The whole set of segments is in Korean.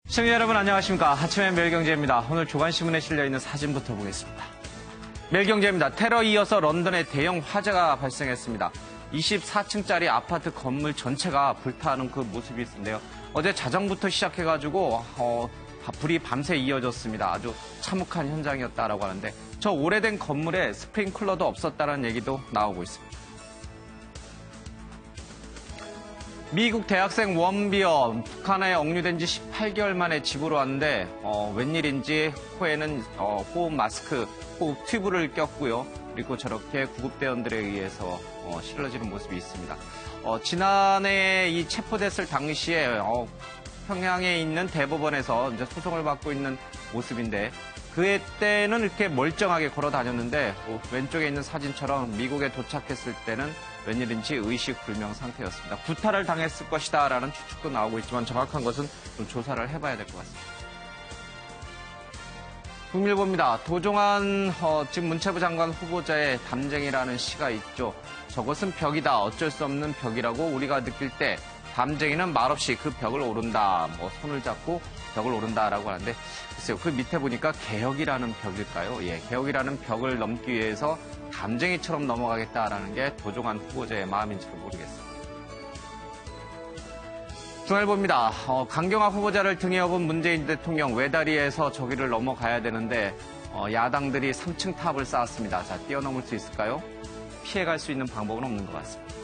시청자 여러분 안녕하십니까. 아침의 매일경제입니다. 오늘 조간신문에 실려있는 사진부터 보겠습니다. 매일경제입니다. 테러에 이어서 런던에 대형 화재가 발생했습니다. 24층짜리 아파트 건물 전체가 불타는 그 모습이 있는데요. 어제 자정부터 시작해가지고 불이 밤새 이어졌습니다. 아주 참혹한 현장이었다라고 하는데 저 오래된 건물에 스프링클러도 없었다는 얘기도 나오고 있습니다. 미국 대학생 원비어 북한에 억류된 지 18개월 만에 집으로 왔는데 웬일인지 코에는 호흡 마스크, 호흡 튜브를 꼈고요. 그리고 저렇게 구급대원들에 의해서 실러지는 모습이 있습니다. 지난해 이 체포됐을 당시에 평양에 있는 대법원에서 이제 소송을 받고 있는 모습인데 그때는 이렇게 멀쩡하게 걸어 다녔는데 왼쪽에 있는 사진처럼 미국에 도착했을 때는 웬일인지 의식불명 상태였습니다. 구타를 당했을 것이다 라는 추측도 나오고 있지만 정확한 것은 좀 조사를 해봐야 될 것 같습니다. 국민일보입니다. 도종환 지금 문체부 장관 후보자의 담쟁이라는 시가 있죠. 저것은 벽이다. 어쩔 수 없는 벽이라고 우리가 느낄 때 담쟁이는 말없이 그 벽을 오른다. 손을 잡고 벽을 오른다라고 하는데 글쎄요. 그 밑에 보니까 개혁이라는 벽일까요? 예, 개혁이라는 벽을 넘기 위해서 담쟁이처럼 넘어가겠다라는 게 도종환 후보자의 마음인지도 모르겠습니다. 중앙일보입니다. 강경화 후보자를 등에 업은 문재인 대통령 외다리에서 저기를 넘어가야 되는데 야당들이 3층 탑을 쌓았습니다. 자, 뛰어넘을 수 있을까요? 피해갈 수 있는 방법은 없는 것 같습니다.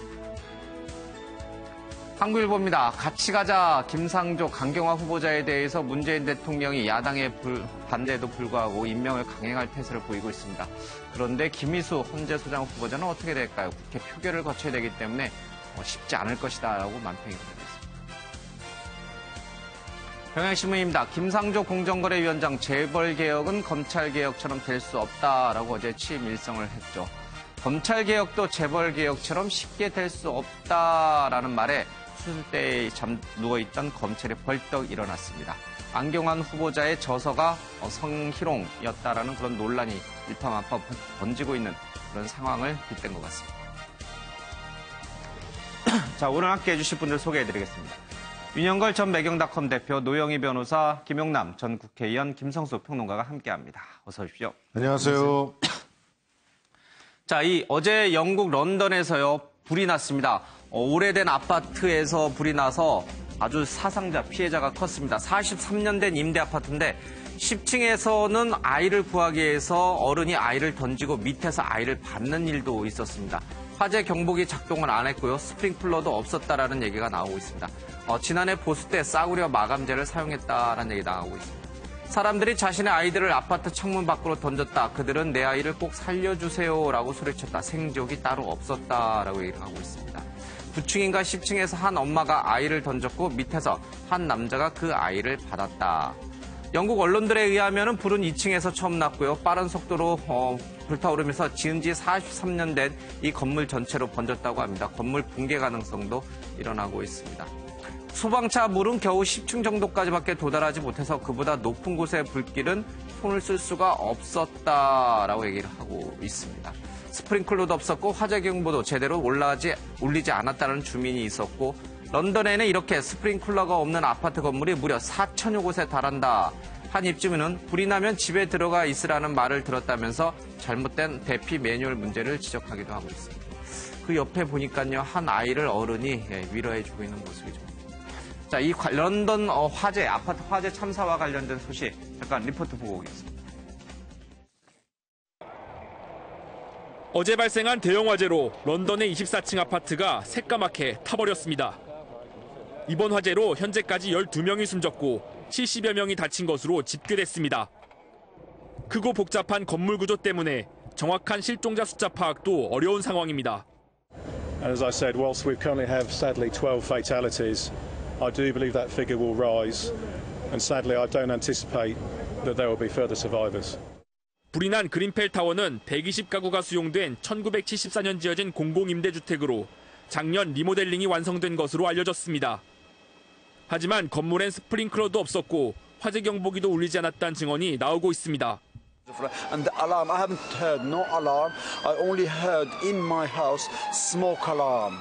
한국일보입니다. 같이 가자 김상조 강경화 후보자에 대해서 문재인 대통령이 야당의 반대에도 불구하고 임명을 강행할 태세를 보이고 있습니다. 그런데 김희수 헌재소장 후보자는 어떻게 될까요? 국회 표결을 거쳐야 되기 때문에 쉽지 않을 것이다 라고 만평이 되고 있습니다. 경향신문입니다. 김상조 공정거래위원장 재벌개혁은 검찰개혁처럼 될 수 없다라고 어제 취임 일성을 했죠. 검찰개혁도 재벌개혁처럼 쉽게 될 수 없다라는 말에 수술대에 누워있던 검찰이 벌떡 일어났습니다. 안경환 후보자의 저서가 성희롱이었다라는 그런 논란이 일파만파 번지고 있는 그런 상황을 빗댄 것 같습니다. 자, 오늘 함께 해주실 분들 소개해드리겠습니다. 윤영걸 전 매경닷컴 대표, 노영희 변호사, 김용남 전 국회의원, 김성수 평론가가 함께합니다. 어서 오십시오. 안녕하세요. 자, 어제 영국 런던에서요 불이 났습니다. 오래된 아파트에서 불이 나서 아주 사상자, 피해자가 컸습니다. 43년 된 임대 아파트인데 10층에서는 아이를 구하기 위해서 어른이 아이를 던지고 밑에서 아이를 받는 일도 있었습니다. 화재 경보기 작동을 안 했고요. 스프링클러도 없었다라는 얘기가 나오고 있습니다. 지난해 보수 때 싸구려 마감재를 사용했다라는 얘기 나오고 있습니다. 사람들이 자신의 아이들을 아파트 창문 밖으로 던졌다. 그들은 내 아이를 꼭 살려주세요라고 소리쳤다. 생족이 따로 없었다라고 얘기를 하고 있습니다. 9층인가 10층에서 한 엄마가 아이를 던졌고 밑에서 한 남자가 그 아이를 받았다. 영국 언론들에 의하면 불은 2층에서 처음 났고요. 빠른 속도로 불타오르면서 지은 지 43년 된 이 건물 전체로 번졌다고 합니다. 건물 붕괴 가능성도 일어나고 있습니다. 소방차 물은 겨우 10층 정도까지밖에 도달하지 못해서 그보다 높은 곳의 불길은 손을 쓸 수가 없었다라고 얘기를 하고 있습니다. 스프링클러도 없었고 화재 경보도 제대로 울리지 않았다는 주민이 있었고 런던에는 이렇게 스프링클러가 없는 아파트 건물이 무려 4천여 곳에 달한다. 한 입주민은 불이 나면 집에 들어가 있으라는 말을 들었다면서 잘못된 대피 매뉴얼 문제를 지적하기도 하고 있습니다. 그 옆에 보니까요 한 아이를 어른이 위로해주고 있는 모습이죠. 자, 이 런던 화재, 아파트 화재 참사와 관련된 소식 잠깐 리포트 보고 오겠습니다. 어제 발생한 대형 화재로 런던의 24층 아파트가 새까맣게 타버렸습니다. 이번 화재로 현재까지 12명이 숨졌고 70여 명이 다친 것으로 집계됐습니다. 크고 복잡한 건물 구조 때문에 정확한 실종자 숫자 파악도 어려운 상황입니다. As I said, whilst we currently have sadly 12 fatalities, I do believe that figure will rise, and sadly I don't anticipate that there will be further survivors. 불이 난 그린펠 타워는 120가구가 수용된 1974년 지어진 공공임대주택으로 작년 리모델링이 완성된 것으로 알려졌습니다. 하지만 건물엔 스프링클러도 없었고 화재 경보기도 울리지 않았다는 증언이 나오고 있습니다. And the alarm, I haven't heard no alarm. I only heard in my house smoke alarm.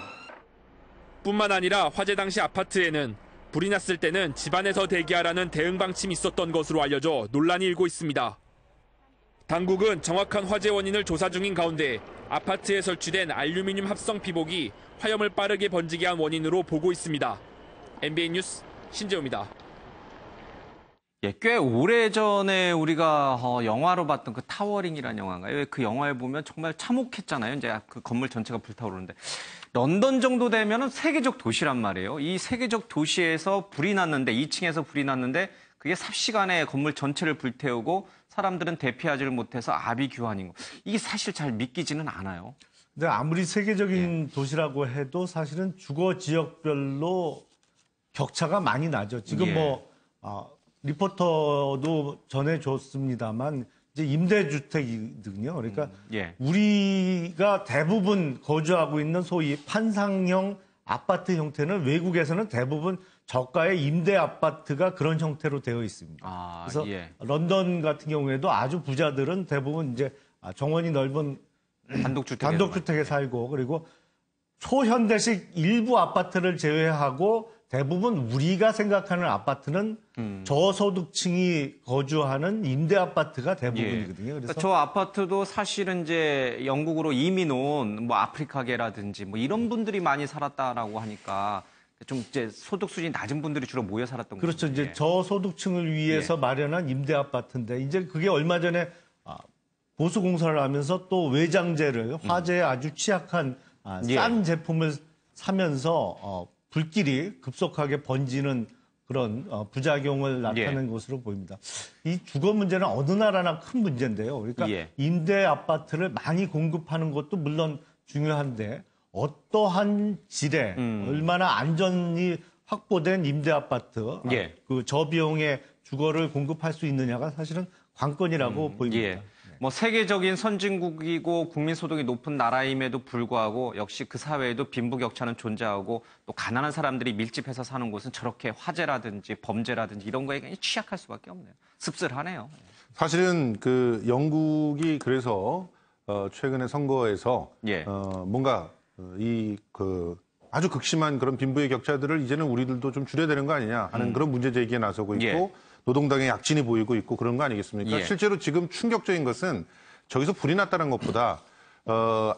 뿐만 아니라 화재 당시 아파트에는 불이 났을 때는 집안에서 대기하라는 대응 방침이 있었던 것으로 알려져 논란이 일고 있습니다. 당국은 정확한 화재 원인을 조사 중인 가운데 아파트에 설치된 알루미늄 합성 피복이 화염을 빠르게 번지게 한 원인으로 보고 있습니다. MBN 뉴스 신재호입니다. 예, 꽤 오래전에 우리가 영화로 봤던 그 타워링이라는 영화인가요? 그 영화에 보면 정말 참혹했잖아요. 이제 그 건물 전체가 불타오르는데. 런던 정도 되면은 세계적 도시란 말이에요. 이 세계적 도시에서 불이 났는데, 2층에서 불이 났는데 그게 삽시간에 건물 전체를 불태우고 사람들은 대피하지를 못해서 아비규환인 거. 이게 사실 잘 믿기지는 않아요. 근데 아무리 세계적인 도시라고 해도 사실은 주거 지역별로 격차가 많이 나죠. 지금 리포터도 전해줬습니다만 이제 임대주택이거든요. 그러니까 우리가 대부분 거주하고 있는 소위 판상형 아파트 형태는 외국에서는 대부분 저가의 임대 아파트가 그런 형태로 되어 있습니다. 그래서 런던 같은 경우에도 아주 부자들은 대부분 이제 정원이 넓은 단독주택에 살고, 그리고 초현대식 일부 아파트를 제외하고 대부분 우리가 생각하는 아파트는 저소득층이 거주하는 임대 아파트가 대부분이거든요. 그래서 저 아파트도 사실은 이제 영국으로 이민 온 뭐 아프리카계라든지 뭐 이런 분들이 많이 살았다라고 하니까 좀 이제 소득 수준이 낮은 분들이 주로 모여 살았던 거죠. 그렇죠. 이제 저소득층을 위해서 마련한 임대 아파트인데 이제 그게 얼마 전에 보수 공사를 하면서 또 외장재를 화재에 아주 취약한 싼 제품을 사면서 불길이 급속하게 번지는 그런 부작용을 나타낸 것으로 보입니다. 이 주거 문제는 어느 나라나 큰 문제인데요. 그러니까 임대 아파트를 많이 공급하는 것도 물론 중요한데 어떠한 질에 얼마나 안전이 확보된 임대 아파트, 그 저비용의 주거를 공급할 수 있느냐가 사실은 관건이라고 보입니다. 뭐 세계적인 선진국이고 국민 소득이 높은 나라임에도 불구하고 역시 그 사회에도 빈부격차는 존재하고 또 가난한 사람들이 밀집해서 사는 곳은 저렇게 화재라든지 범죄라든지 이런 거에 굉장히 취약할 수밖에 없네요. 씁쓸하네요. 사실은 그 영국이 그래서 최근에 선거에서 뭔가 아주 극심한 그런 빈부의 격차들을 이제는 우리들도 좀 줄여야 되는 거 아니냐 하는 그런 문제 제기에 나서고 있고 노동당의 약진이 보이고 있고 그런 거 아니겠습니까? 실제로 지금 충격적인 것은 저기서 불이 났다는 것보다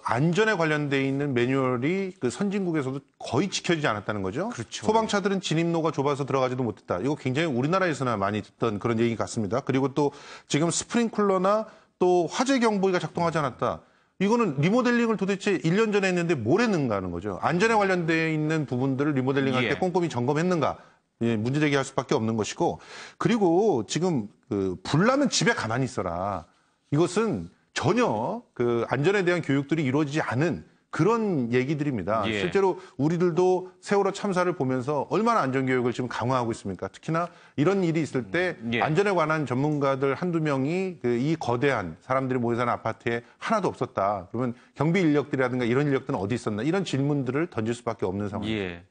안전에 관련돼 있는 매뉴얼이 그 선진국에서도 거의 지켜지지 않았다는 거죠. 그렇죠. 소방차들은 진입로가 좁아서 들어가지도 못했다. 이거 굉장히 우리나라에서나 많이 듣던 그런 얘기 같습니다. 그리고 또 지금 스프링클러나 또 화재 경보기가 작동하지 않았다. 이거는 리모델링을 도대체 1년 전에 했는데 뭘 했는가 하는 거죠. 안전에 관련돼 있는 부분들을 리모델링할 때 꼼꼼히 점검했는가. 문제 제기할 수밖에 없는 것이고, 그리고 지금 불 나면 집에 가만히 있어라. 이것은 전혀 그 안전에 대한 교육들이 이루어지지 않은 그런 얘기들입니다. 실제로 우리들도 세월호 참사를 보면서 얼마나 안전교육을 지금 강화하고 있습니까? 특히나 이런 일이 있을 때 안전에 관한 전문가들 한두 명이 이 거대한 사람들이 모여 사는 아파트에 하나도 없었다. 그러면 경비 인력들이라든가 이런 인력들은 어디 있었나? 이런 질문들을 던질 수밖에 없는 상황입니다.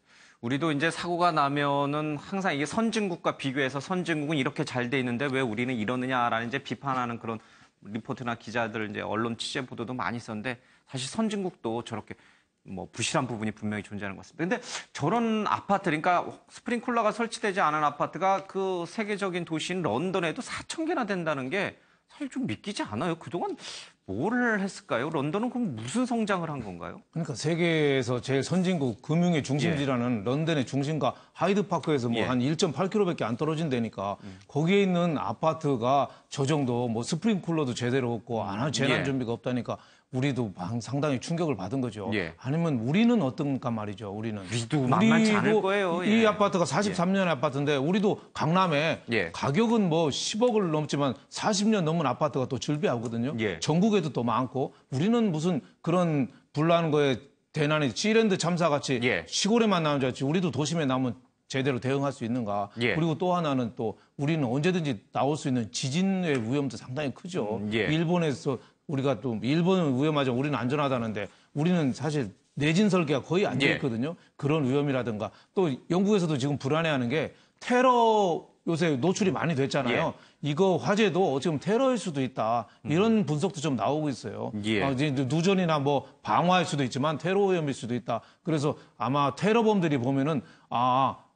우리도 이제 사고가 나면은 항상 이게 선진국과 비교해서 선진국은 이렇게 잘 돼 있는데 왜 우리는 이러느냐라는 이제 비판하는 그런 리포트나 기자들 이제 언론 취재 보도도 많이 있었는데 사실 선진국도 저렇게 뭐 부실한 부분이 분명히 존재하는 것 같습니다. 근데 저런 아파트, 그러니까 스프링클러가 설치되지 않은 아파트가 그 세계적인 도시인 런던에도 4,000개나 된다는 게 사실 좀 믿기지 않아요. 그동안 뭘 했을까요? 런던은 그럼 무슨 성장을 한 건가요? 그러니까 세계에서 제일 선진국 금융의 중심지라는 런던의 중심가 하이드파크에서 뭐 한 1.8km밖에 안 떨어진 데니까 거기에 있는 아파트가 저 정도 뭐 스프링쿨러도 제대로 없고 재난 준비가 없다니까 우리도 상당히 충격을 받은 거죠. 아니면 우리는 어떤가 말이죠. 우리도 만만치 않을 거예요. 이 아파트가 43년의 아파트인데 우리도 강남에 가격은 뭐 10억을 넘지만 40년 넘은 아파트가 또 즐비하거든요. 전국에도 또 많고 우리는 무슨 그런 불나는 거에 대난이 시랜드 참사같이 시골에만 나온 줄 알지 우리도 도심에 나오면 제대로 대응할 수 있는가. 그리고 또 하나는 또 우리는 언제든지 나올 수 있는 지진의 위험도 상당히 크죠. 일본에서 우리가 또 일본은 위험하죠. 우리는 안전하다는데 우리는 사실 내진 설계가 거의 안 돼 있거든요. 그런 위험이라든가 또 영국에서도 지금 불안해하는 게 테러 요새 노출이 많이 됐잖아요. 이거 화재도 지금 테러일 수도 있다. 이런 분석도 좀 나오고 있어요. 이제 누전이나 뭐 방화일 수도 있지만 테러 위험일 수도 있다. 그래서 아마 테러범들이 보면은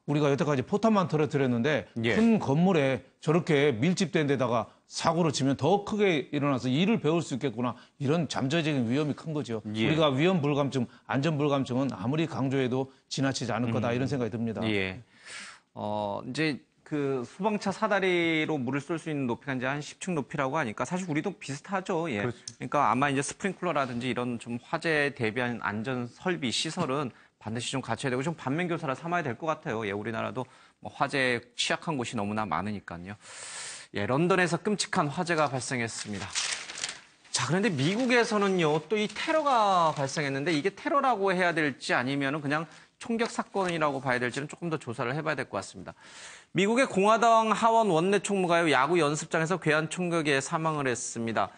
우리가 여태까지 포탄만 터뜨렸는데 큰 건물에 저렇게 밀집된 데다가 사고를 치면 더 크게 일어나서 일을 배울 수 있겠구나. 이런 잠재적인 위험이 큰 거죠. 우리가 위험 불감증, 안전 불감증은 아무리 강조해도 지나치지 않을 거다 이런 생각이 듭니다. 이제 그 소방차 사다리로 물을 쏠 수 있는 높이가 이제 한 10층 높이라고 하니까 사실 우리도 비슷하죠. 그러니까 아마 이제 스프링클러라든지 이런 좀 화재에 대비한 안전 설비 시설은 반드시 좀 갖춰야 되고 좀 반면 교사라 삼아야 될 것 같아요. 우리나라도 뭐 화재에 취약한 곳이 너무나 많으니까요. 런던에서 끔찍한 화재가 발생했습니다. 자, 그런데 미국에서는요, 또 이 테러가 발생했는데 이게 테러라고 해야 될지 아니면은 그냥 총격 사건이라고 봐야 될지는 조금 더 조사를 해봐야 될 것 같습니다. 미국의 공화당 하원 원내 총무가요, 야구 연습장에서 괴한 총격에 사망을 했습니다.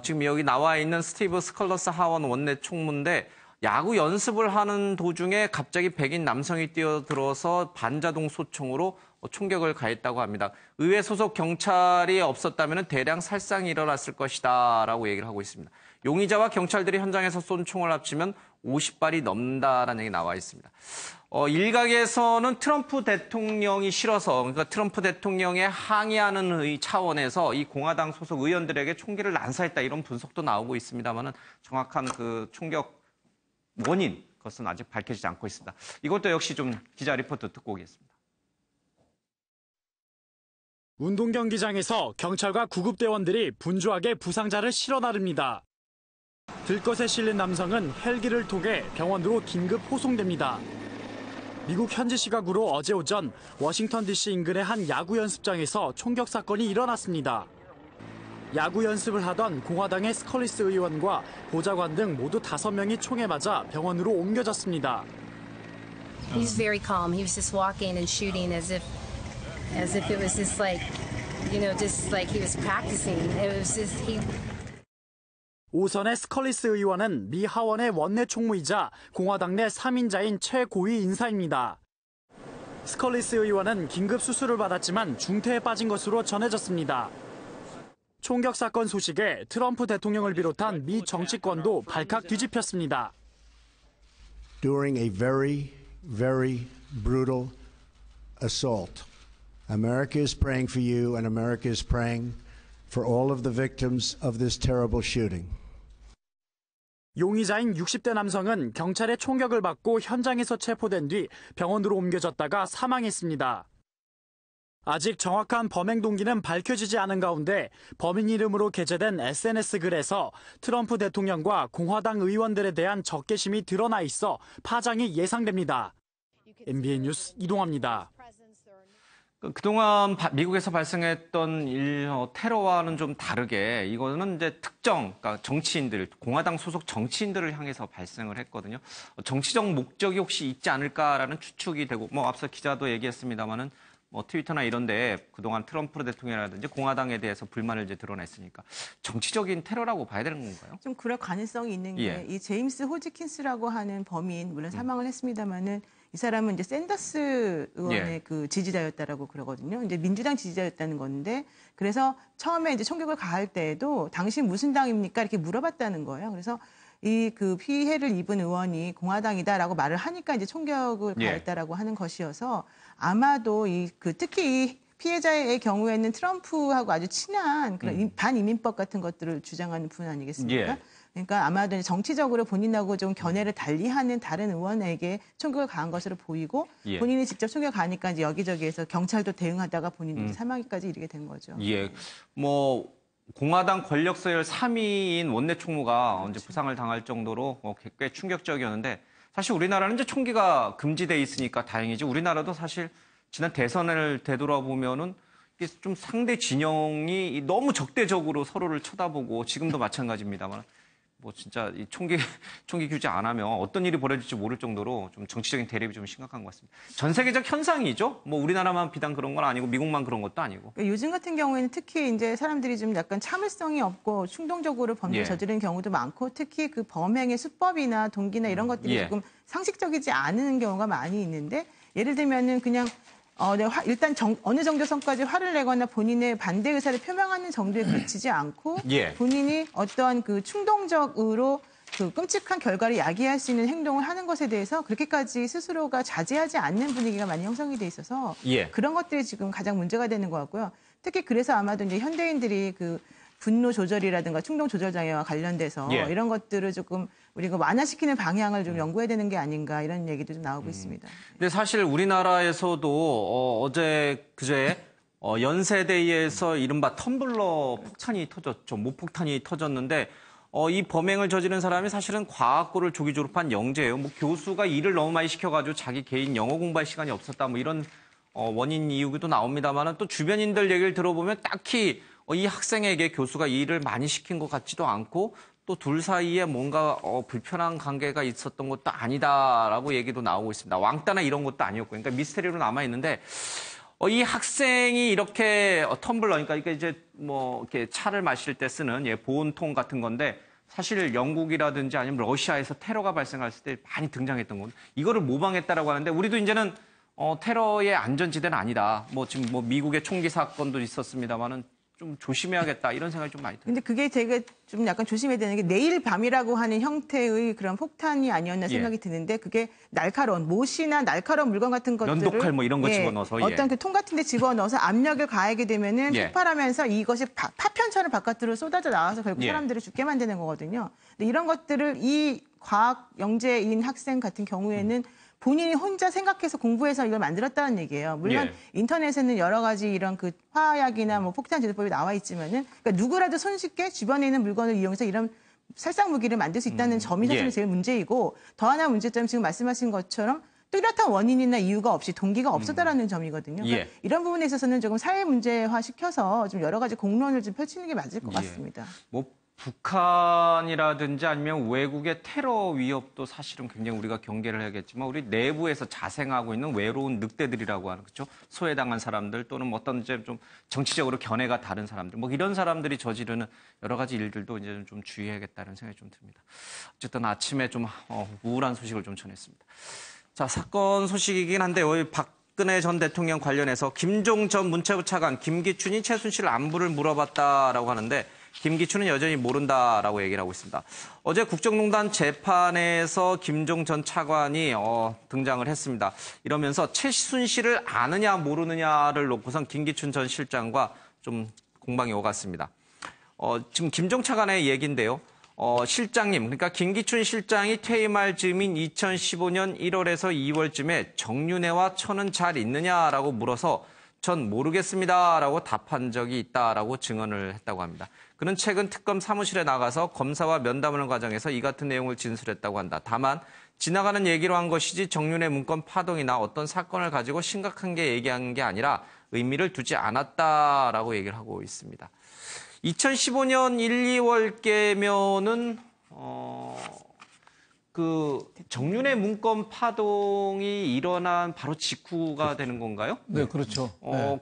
지금 여기 나와 있는 스티브 스컬러스 하원 원내 총무인데 야구 연습을 하는 도중에 갑자기 백인 남성이 뛰어들어서 반자동 소총으로 총격을 가했다고 합니다. 의회 소속 경찰이 없었다면 대량 살상이 일어났을 것이다라고 얘기를 하고 있습니다. 용의자와 경찰들이 현장에서 쏜 총을 합치면 50발이 넘는다라는 얘기 나와 있습니다. 일각에서는 트럼프 대통령이 싫어서, 그러니까 트럼프 대통령에 항의하는 차원에서 이 공화당 소속 의원들에게 총기를 난사했다 이런 분석도 나오고 있습니다만은 정확한 그 총격 원인, 그것은 아직 밝혀지지 않고 있습니다. 이것도 역시 좀 기자 리포트 듣고 오겠습니다. 운동 경기장에서 경찰과 구급대원들이 분주하게 부상자를 실어 나릅니다. 들것에 실린 남성은 헬기를 통해 병원으로 긴급 호송됩니다. 미국 현지 시각으로 어제 오전 워싱턴 DC 인근의 한 야구 연습장에서 총격 사건이 일어났습니다. 야구 연습을 하던 공화당의 스컬리스 의원과 보좌관 등 모두 5명이 총에 맞아 병원으로 옮겨졌습니다. He was very calm. He was just walking and shooting as if it was just like, just like he was practicing. It was just 오선의 스컬리스 의원은 미 하원의 원내 총무이자 공화당 내 3인자인 최고위 인사입니다. 스컬리스 의원은 긴급 수술을 받았지만 중태에 빠진 것으로 전해졌습니다. 총격 사건 소식에 트럼프 대통령을 비롯한 미 정치권도 발칵 뒤집혔습니다. During a very, very brutal assault, America is praying for you and America is praying for all of the victims of this terrible shooting. 용의자인 60대 남성은 경찰의 총격을 받고 현장에서 체포된 뒤 병원으로 옮겨졌다가 사망했습니다. 아직 정확한 범행 동기는 밝혀지지 않은 가운데 범인 이름으로 게재된 SNS 글에서 트럼프 대통령과 공화당 의원들에 대한 적개심이 드러나 있어 파장이 예상됩니다. MBN 뉴스 이동화입니다. 그동안 미국에서 발생했던 테러와는 좀 다르게 이거는 이제 특정, 그러니까 정치인들, 공화당 소속 정치인들을 향해서 발생을 했거든요. 정치적 목적이 혹시 있지 않을까라는 추측이 되고, 앞서 기자도 얘기했습니다만은 트위터나 이런 데 그동안 트럼프 대통령이라든지 공화당에 대해서 불만을 이제 드러냈으니까 정치적인 테러라고 봐야 되는 건가요? 좀 그럴 가능성이 있는 게 이 제임스 호지킨스라고 하는 범인, 물론 사망을 했습니다만은 이 사람은 이제 샌더스 의원의 그 지지자였다라고 그러거든요. 이제 민주당 지지자였다는 건데, 그래서 처음에 이제 총격을 가할 때에도 당신 무슨 당입니까? 이렇게 물어봤다는 거예요. 그래서 이 그 피해를 입은 의원이 공화당이다라고 말을 하니까 이제 총격을 가했다라고 하는 것이어서 아마도 특히 이 피해자의 경우에는 트럼프하고 아주 친한 그런 반이민법 같은 것들을 주장하는 분 아니겠습니까? 그러니까 아마도 정치적으로 본인하고 좀 견해를 달리하는 다른 의원에게 총격을 가한 것으로 보이고 본인이 직접 총격을 가니까 이제 여기저기에서 경찰도 대응하다가 본인이 사망까지 이르게 된 거죠. 공화당 권력 서열 3위인 원내 총무가 언제 부상을 당할 정도로 꽤 충격적이었는데 사실 우리나라는 이제 총기가 금지돼 있으니까 다행이지 우리나라도 사실 지난 대선을 되돌아보면은 이게 좀 상대 진영이 너무 적대적으로 서로를 쳐다보고 지금도 마찬가지입니다만 진짜 이 총기 규제 안 하면 어떤 일이 벌어질지 모를 정도로 좀 정치적인 대립이 좀 심각한 것 같습니다. 전 세계적 현상이죠. 우리나라만 비단 그런 건 아니고 미국만 그런 것도 아니고. 요즘 같은 경우에는 특히 이제 사람들이 좀 약간 참을성이 없고 충동적으로 범죄를 저지르는 경우도 많고 특히 그 범행의 수법이나 동기나 이런 것들이 조금 상식적이지 않은 경우가 많이 있는데 예를 들면은 그냥 일단 어느 정도 선까지 화를 내거나 본인의 반대 의사를 표명하는 정도에 그치지 않고 본인이 어떠한 그 충동적으로 그 끔찍한 결과를 야기할 수 있는 행동을 하는 것에 대해서 그렇게까지 스스로가 자제하지 않는 분위기가 많이 형성이 돼 있어서 그런 것들이 지금 가장 문제가 되는 것 같고요. 특히 그래서 아마도 이제 현대인들이 그 분노 조절이라든가 충동 조절 장애와 관련돼서 이런 것들을 조금 우리가 완화시키는 방향을 좀 연구해야 되는 게 아닌가 이런 얘기도 좀 나오고 있습니다. 근데 사실 우리나라에서도 어제 그제 연세대에서 이른바 텀블러 폭탄이 터졌죠. 모폭탄이 터졌는데 이 범행을 저지른 사람이 사실은 과학고를 조기 졸업한 영재예요. 뭐 교수가 일을 너무 많이 시켜가지고 자기 개인 영어 공부할 시간이 없었다. 뭐 이런 원인 이유도 나옵니다만 또 주변인들 얘기를 들어보면 딱히 이 학생에게 교수가 일을 많이 시킨 것 같지도 않고 또 둘 사이에 뭔가 불편한 관계가 있었던 것도 아니다라고 얘기도 나오고 있습니다. 왕따나 이런 것도 아니었고, 그러니까 미스테리로 남아 있는데 이 학생이 이렇게 텀블러, 그러니까 이제 뭐 이렇게 차를 마실 때 쓰는 보온통 같은 건데 사실 영국이라든지 아니면 러시아에서 테러가 발생했을 때 많이 등장했던 건 이거를 모방했다라고 하는데 우리도 이제는 테러의 안전지대는 아니다. 뭐 지금 뭐 미국의 총기 사건도 있었습니다만은. 좀 조심해야겠다 이런 생각이 좀 많이 들어요. 근데 그게 되게 좀 약간 조심해야 되는 게 내일 밤이라고 하는 형태의 그런 폭탄이 아니었나 생각이 드는데 그게 날카로운 못이나 날카로운 물건 같은 것들을 면도칼 뭐 이런 거 집어넣어서 어떤 그 통 같은 데 집어넣어서 압력을 가하게 되면은 폭발하면서 이것이 파편처럼 바깥으로 쏟아져 나와서 결국 사람들을 죽게 만드는 거거든요. 근데 이런 것들을 이 과학 영재인 학생 같은 경우에는 본인이 혼자 생각해서 공부해서 이걸 만들었다는 얘기예요. 물론 인터넷에는 여러 가지 이런 그 화약이나 뭐 폭탄 제조법이 나와 있지만은 그러니까 누구라도 손쉽게 주변에 있는 물건을 이용해서 이런 살상 무기를 만들 수 있다는 점이 사실 제일 문제이고 더 하나 문제점은 지금 말씀하신 것처럼 뚜렷한 원인이나 이유가 없이 동기가 없었다라는 점이거든요. 그러니까 이런 부분에 있어서는 조금 사회 문제화 시켜서 좀 여러 가지 공론을 좀 펼치는 게 맞을 것 같습니다. 뭐 북한이라든지 아니면 외국의 테러 위협도 사실은 굉장히 우리가 경계를 해야겠지만 우리 내부에서 자생하고 있는 외로운 늑대들이라고 하는 거죠. 소외당한 사람들 또는 어떤 이제 좀 정치적으로 견해가 다른 사람들 뭐 이런 사람들이 저지르는 여러 가지 일들도 이제 좀 주의해야겠다는 생각이 좀 듭니다. 어쨌든 아침에 좀 우울한 소식을 좀 전했습니다. 자, 사건 소식이긴 한데 오늘 박근혜 전 대통령 관련해서 김종 전 문체부 차관 김기춘이 최순실 안부를 물어봤다라고 하는데 김기춘은 여전히 모른다라고 얘기를 하고 있습니다. 어제 국정농단 재판에서 김종 전 차관이 등장을 했습니다. 이러면서 최순실을 아느냐 모르느냐를 놓고선 김기춘 전 실장과 좀 공방이 오갔습니다. 지금 김종 차관의 얘기인데요. 실장님, 그러니까 김기춘 실장이 퇴임할 즈음인 2015년 1월에서 2월쯤에 정윤회와 천은 잘 있느냐라고 물어서 전 모르겠습니다라고 답한 적이 있다라고 증언을 했다고 합니다. 그는 최근 특검 사무실에 나가서 검사와 면담하는 과정에서 이 같은 내용을 진술했다고 한다. 다만 지나가는 얘기로 한 것이지 정윤회 문건 파동이나 어떤 사건을 가지고 심각한 게 얘기한 게 아니라 의미를 두지 않았다라고 얘기를 하고 있습니다. 2015년 1, 2월께면은 그 정윤회 문건 파동이 일어난 바로 직후가 되는 건가요? 네, 그렇죠.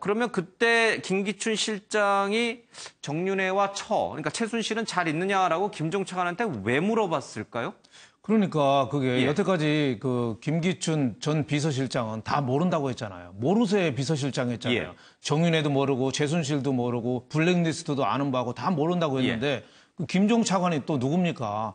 그러면 그때 김기춘 실장이 정윤회와 그러니까 최순실은 잘 있느냐라고 김종 차관한테 왜 물어봤을까요? 그러니까 그게 여태까지 그 김기춘 전 비서실장은 다 모른다고 했잖아요. 모르쇠 비서실장이었잖아요. 정윤회도 모르고 최순실도 모르고 블랙리스트도 아는 바고 다 모른다고 했는데 그 김종 차관이 또 누굽니까?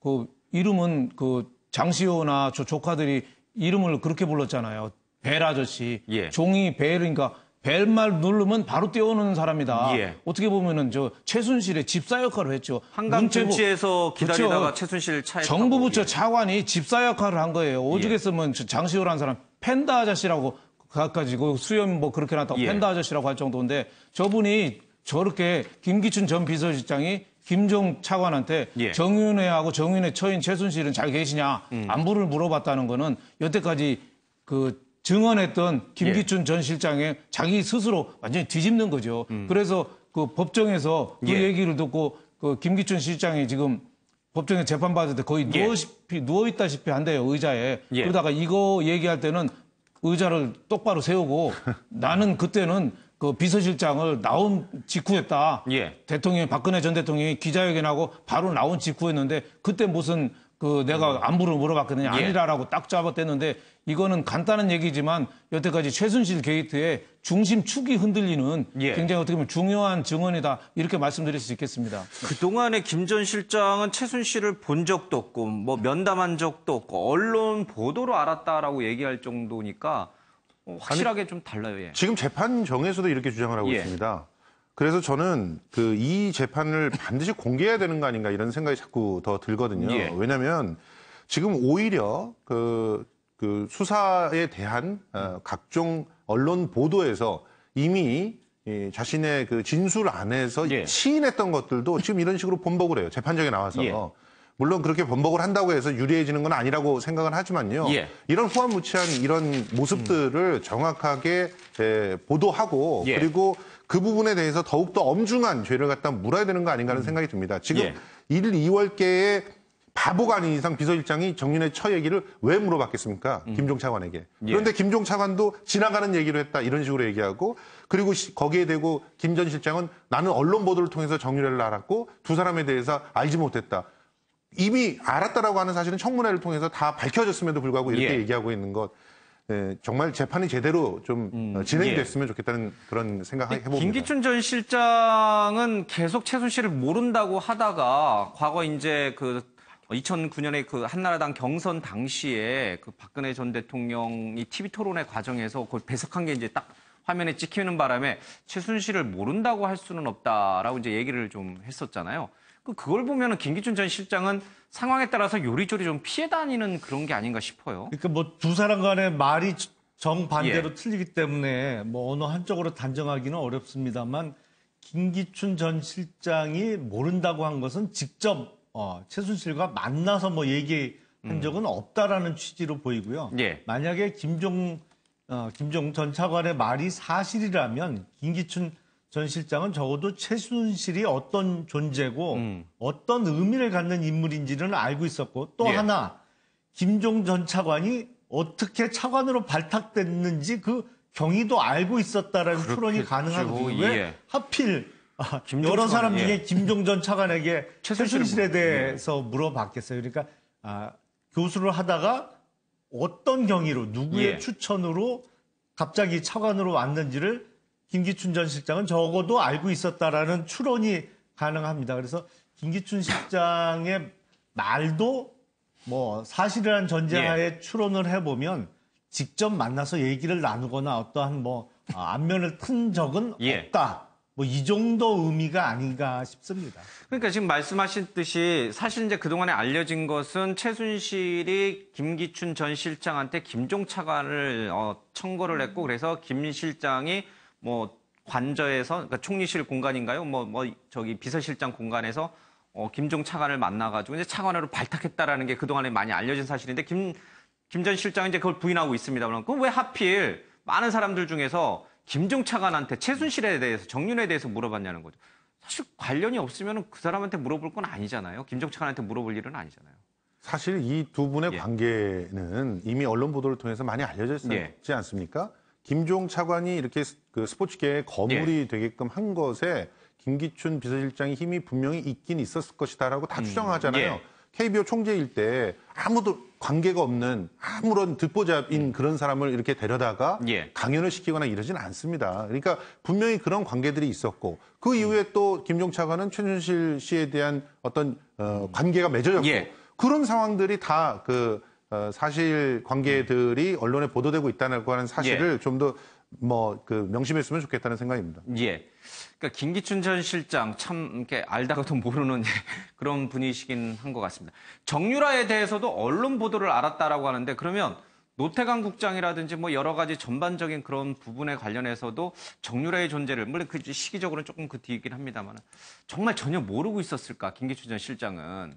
그 이름은 그 장시호나 저 조카들이 이름을 그렇게 불렀잖아요. 벨 아저씨. 종이 벨이니까 벨말 누르면 바로 뛰어오는 사람이다. 어떻게 보면은 저 최순실의 집사 역할을 했죠. 한강 벤치에서 기다리다가 그렇죠. 최순실 차에 정부 부처 차관이 집사 역할을 한 거예요. 오죽했으면 장시호라는 사람 펜다 아저씨라고 가지고 수염 뭐 그렇게 놨다고 펜다 아저씨라고 할 정도인데 저분이 저렇게 김기춘 전 비서실장이 김종 차관한테 정윤회하고 정윤회 처인 최순실은 잘 계시냐 안부를 물어봤다는 거는 여태까지 그 증언했던 김기춘 전 실장의 자기 스스로 완전히 뒤집는 거죠. 그래서 그 법정에서 그 얘기를 듣고 그 김기춘 실장이 지금 법정에 재판받을 때 거의 누워있다시피 한대요, 의자에. 그러다가 이거 얘기할 때는 의자를 똑바로 세우고 나는 그때는 그 비서실장을 나온 직후였다. 대통령이 박근혜 전 대통령이 기자회견하고 바로 나온 직후였는데 그때 무슨 내가 안부를 물어봤거든요. 아니라라고 딱 잡아댔는데 이거는 간단한 얘기지만 여태까지 최순실 게이트의 중심축이 흔들리는 굉장히 어떻게 보면 중요한 증언이다. 이렇게 말씀드릴 수 있겠습니다. 그동안에 김 전 실장은 최순실을 본 적도 없고 뭐 면담한 적도 없고 언론 보도로 알았다라고 얘기할 정도니까 확실하게 좀 달라요. 예. 지금 재판정에서도 이렇게 주장을 하고 있습니다. 그래서 저는 이 재판을 반드시 공개해야 되는 거 아닌가 이런 생각이 자꾸 더 들거든요. 왜냐하면 지금 오히려 그 수사에 대한 각종 언론 보도에서 이미 자신의 그 진술 안에서 시인했던 것들도 지금 이런 식으로 번복을 해요. 재판정에 나와서. 물론 그렇게 번복을 한다고 해서 유리해지는 건 아니라고 생각은 하지만요. 이런 후한무치한 이런 모습들을 정확하게 보도하고 그리고 그 부분에 대해서 더욱더 엄중한 죄를 갖다 물어야 되는 거 아닌가 하는 생각이 듭니다. 지금 1, 2월께의 바보가 아닌 이상 비서실장이 정윤회 처 얘기를 왜 물어봤겠습니까? 김종 차관에게. 그런데 김종 차관도 지나가는 얘기로 했다 이런 식으로 얘기하고 그리고 거기에 대고 김 전 실장은 나는 언론 보도를 통해서 정윤회를 알았고 두 사람에 대해서 알지 못했다. 이미 알았다라고 하는 사실은 청문회를 통해서 다 밝혀졌음에도 불구하고 이렇게 얘기하고 있는 것. 정말 재판이 제대로 좀 진행이 됐으면 좋겠다는 그런 생각을 해봅니다. 김기춘 전 실장은 계속 최순실을 모른다고 하다가 과거 이제 2009년에 그 한나라당 경선 당시에 그 박근혜 전 대통령이 TV 토론회 과정에서 그걸 배석한 게 이제 딱 화면에 찍히는 바람에 최순실을 모른다고 할 수는 없다라고 이제 얘기를 좀 했었잖아요. 그걸 보면은 김기춘 전 실장은 상황에 따라서 요리조리 좀 피해 다니는 그런 게 아닌가 싶어요. 그러니까 뭐 두 사람 간의 말이 정반대로 틀리기 때문에 뭐 어느 한쪽으로 단정하기는 어렵습니다만 김기춘 전 실장이 모른다고 한 것은 직접 최순실과 만나서 뭐 얘기한 적은 없다라는 취지로 보이고요. 만약에 김종 전 차관의 말이 사실이라면 김기춘 전 실장은 적어도 최순실이 어떤 존재고 어떤 의미를 갖는 인물인지는 알고 있었고 또 하나 김종 전 차관이 어떻게 차관으로 발탁됐는지 그 경위도 알고 있었다라는 추론이 가능하거든요. 왜 하필 여러 사람 중에 김종 전 차관에게 최순실에 대해서 물어봤겠어요. 그러니까 교수를 하다가 어떤 경위로 누구의 추천으로 갑자기 차관으로 왔는지를 김기춘 전 실장은 적어도 알고 있었다라는 추론이 가능합니다. 그래서 김기춘 실장의 말도 뭐 사실이라는 전제하에 추론을 해보면 직접 만나서 얘기를 나누거나 어떠한 뭐 안면을 튼 적은 없다. 뭐 이 정도 의미가 아닌가 싶습니다. 그러니까 지금 말씀하신 사실 이제 그동안에 알려진 것은 최순실이 김기춘 전 실장한테 김종 차관을 청구를 했고 그래서 김 실장이 뭐 관저에서 그러니까 총리실 공간인가요? 저기 비서실장 공간에서 김종 차관을 만나가지고 이제 차관으로 발탁했다라는 게 그동안에 많이 알려진 사실인데 김 전 실장은 이제 그걸 부인하고 있습니다. 그럼 왜 하필 많은 사람들 중에서 김종 차관한테 최순실에 대해서 정윤회에 대해서 물어봤냐는 거죠. 사실 관련이 없으면 그 사람한테 물어볼 건 아니잖아요. 김종 차관한테 물어볼 일은 아니잖아요. 사실 이 두 분의 관계는 이미 언론 보도를 통해서 많이 알려져 있지 않습니까? 김종 차관이 이렇게 그 스포츠계의 거물이 되게끔 한 것에 김기춘 비서실장의 힘이 분명히 있긴 있었을 것이다라고 다 추정하잖아요. KBO 총재일 때 아무도 관계가 없는 아무런 듣보잡인 그런 사람을 이렇게 데려다가 강연을 시키거나 이러진 않습니다. 그러니까 분명히 그런 관계들이 있었고 그 이후에 또 김종 차관은 최순실 씨에 대한 어떤 관계가 맺어졌고 그런 상황들이 다 사실 관계들이 언론에 보도되고 있다고 하는 사실을 좀 더 명심했으면 좋겠다는 생각입니다. 그러니까 김기춘 전 실장 참 이렇게 알다가도 모르는 그런 분이시긴 한 것 같습니다. 정유라에 대해서도 언론 보도를 알았다라고 하는데 그러면 노태강 국장이라든지 뭐 여러 가지 전반적인 그런 부분에 관련해서도 정유라의 존재를 물론 그 시기적으로는 조금 그 뒤이긴 합니다만 정말 전혀 모르고 있었을까 김기춘 전 실장은.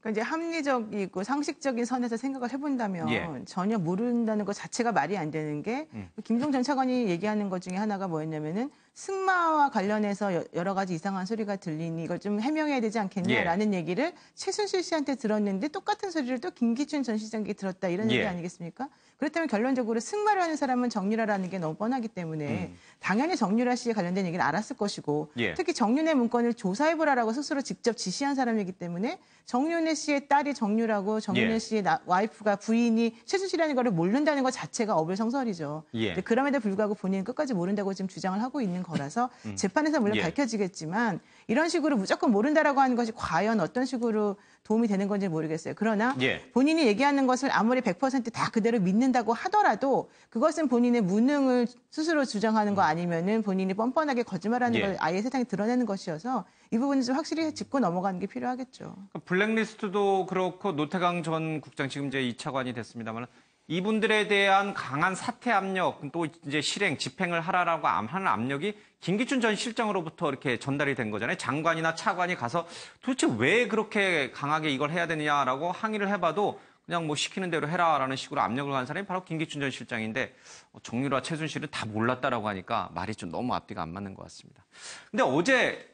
그러니까 이제 합리적이고 상식적인 선에서 생각을 해본다면 전혀 모른다는 것 자체가 말이 안 되는 게 김종 전 차관이 얘기하는 것 중에 하나가 뭐였냐면은 승마와 관련해서 여러 가지 이상한 소리가 들리니 이걸 좀 해명해야 되지 않겠냐라는 얘기를 최순실 씨한테 들었는데 똑같은 소리를 또 김기춘 전 실장에게 들었다 이런 얘기 아니겠습니까? 그렇다면 결론적으로 승마를 하는 사람은 정유라라는 게 너무 뻔하기 때문에 당연히 정유라 씨에 관련된 얘기를 알았을 것이고 특히 정윤회 문건을 조사해보라라고 스스로 직접 지시한 사람이기 때문에 정윤회 정윤회 씨의 딸이 정유라고 정윤회 씨의 와이프가 부인이 최순실이라는 걸 모른다는 것 자체가 어불성설이죠. 그럼에도 불구하고 본인은 끝까지 모른다고 지금 주장을 하고 있는 거라서 재판에서 물론 밝혀지겠지만 이런 식으로 무조건 모른다라고 하는 것이 과연 어떤 식으로 도움이 되는 건지 모르겠어요. 그러나 본인이 얘기하는 것을 아무리 100%다 그대로 믿는다고 하더라도 그것은 본인의 무능을 스스로 주장하는 거 아니면은 본인이 뻔뻔하게 거짓말하는 걸 아예 세상에 드러내는 것이어서 이 부분은 좀 확실히 짚고 넘어가는 게 필요하겠죠. 블랙리스트도 그렇고 노태강 전 국장 지금 이제 2차관이 됐습니다만 이분들에 대한 강한 사퇴 압력 또 이제 실행 집행을 하라라고 하는 압력이 김기춘 전 실장으로부터 이렇게 전달이 된 거잖아요. 장관이나 차관이 가서 도대체 왜 그렇게 강하게 이걸 해야 되느냐라고 항의를 해봐도 그냥 뭐 시키는 대로 해라라는 식으로 압력을 간 사람이 바로 김기춘 전 실장인데 정유라 최순실은 다 몰랐다라고 하니까 말이 좀 너무 앞뒤가 안 맞는 것 같습니다. 근데 어제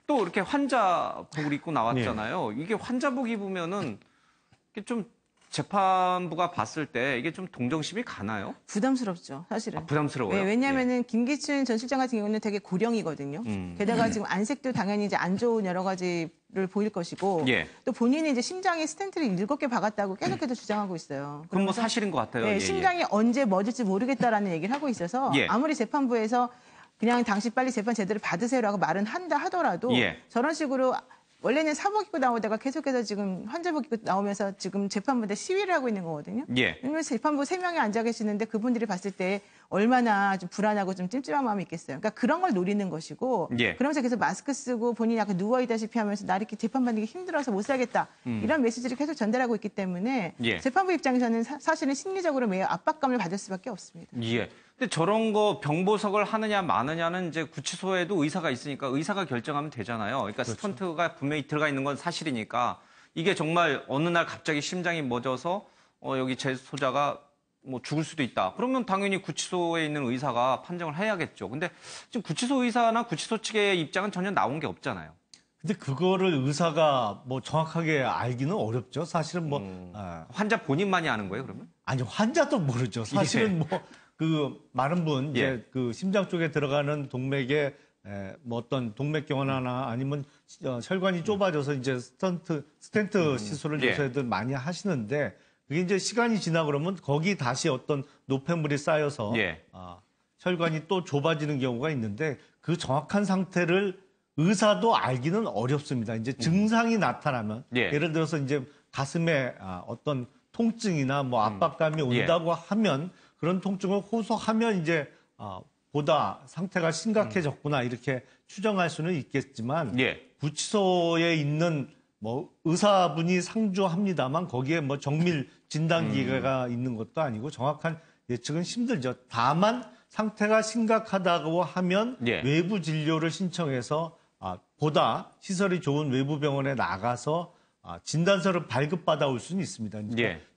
또 이렇게 환자복을 입고 나왔잖아요. 이게 환자복 입으면은 이게 좀 재판부가 봤을 때 이게 좀 동정심이 가나요? 부담스럽죠, 사실은. 부담스러워요? 네, 왜냐하면은 김기춘 전 실장 같은 경우는 되게 고령이거든요. 게다가 지금 안색도 당연히 이제 안 좋은 여러 가지를 보일 것이고 또 본인이 이제 심장에 스텐트를 7개 박았다고 계속해서 주장하고 있어요. 그럼 뭐 사실인 것 같아요. 네, 심장이 언제 멎을지 모르겠다라는 얘기를 하고 있어서 아무리 재판부에서 그냥 당신 빨리 재판 제대로 받으세요라고 말은 한다 하더라도 저런 식으로 원래는 사복 입고 나오다가 계속해서 지금 환자복 입고 나오면서 지금 재판부에 시위를 하고 있는 거거든요. 왜냐면 재판부 3명이 앉아 계시는데 그분들이 봤을 때 얼마나 좀 불안하고 좀 찜찜한 마음이 있겠어요. 그러니까 그런 걸 노리는 것이고 그러면서 계속 마스크 쓰고 본인이 약간 누워있다시피 하면서 나 이렇게 재판받는 게 힘들어서 못 살겠다. 이런 메시지를 계속 전달하고 있기 때문에 재판부 입장에서는 사실은 심리적으로 매우 압박감을 받을 수밖에 없습니다. 근데 저런 거 병보석을 하느냐 마느냐는 이제 구치소에도 의사가 있으니까 의사가 결정하면 되잖아요. 그러니까 스턴트가 분명히 들어가 있는 건 사실이니까 이게 정말 어느 날 갑자기 심장이 멎어서 여기 제 소자가 뭐 죽을 수도 있다. 그러면 당연히 구치소에 있는 의사가 판정을 해야겠죠. 근데 지금 구치소 의사나 구치소 측의 입장은 전혀 나온 게 없잖아요. 근데 그거를 의사가 뭐 정확하게 알기는 어렵죠. 사실은 뭐 환자 본인만이 아는 거예요, 그러면? 아니 환자도 모르죠. 사실은 뭐 그 많은 분 이제 그 심장 쪽에 들어가는 동맥에 뭐 어떤 동맥경화나 아니면 혈관이 좁아져서 이제 스텐트 시술을 요새들 많이 하시는데 그게 이제 시간이 지나 그러면 거기 다시 어떤 노폐물이 쌓여서 혈관이 또 좁아지는 경우가 있는데 그 정확한 상태를 의사도 알기는 어렵습니다. 이제 증상이 나타나면 예를 들어서 이제 가슴에 어떤 통증이나 뭐 압박감이 온다고 하면 그런 통증을 호소하면 이제 보다 상태가 심각해졌구나 이렇게 추정할 수는 있겠지만 구치소에 있는 뭐 의사분이 상주합니다만 거기에 뭐 정밀 진단기계가 있는 것도 아니고 정확한 예측은 힘들죠. 다만 상태가 심각하다고 하면 외부 진료를 신청해서 보다 시설이 좋은 외부 병원에 나가서 진단서를 발급받아 올 수는 있습니다.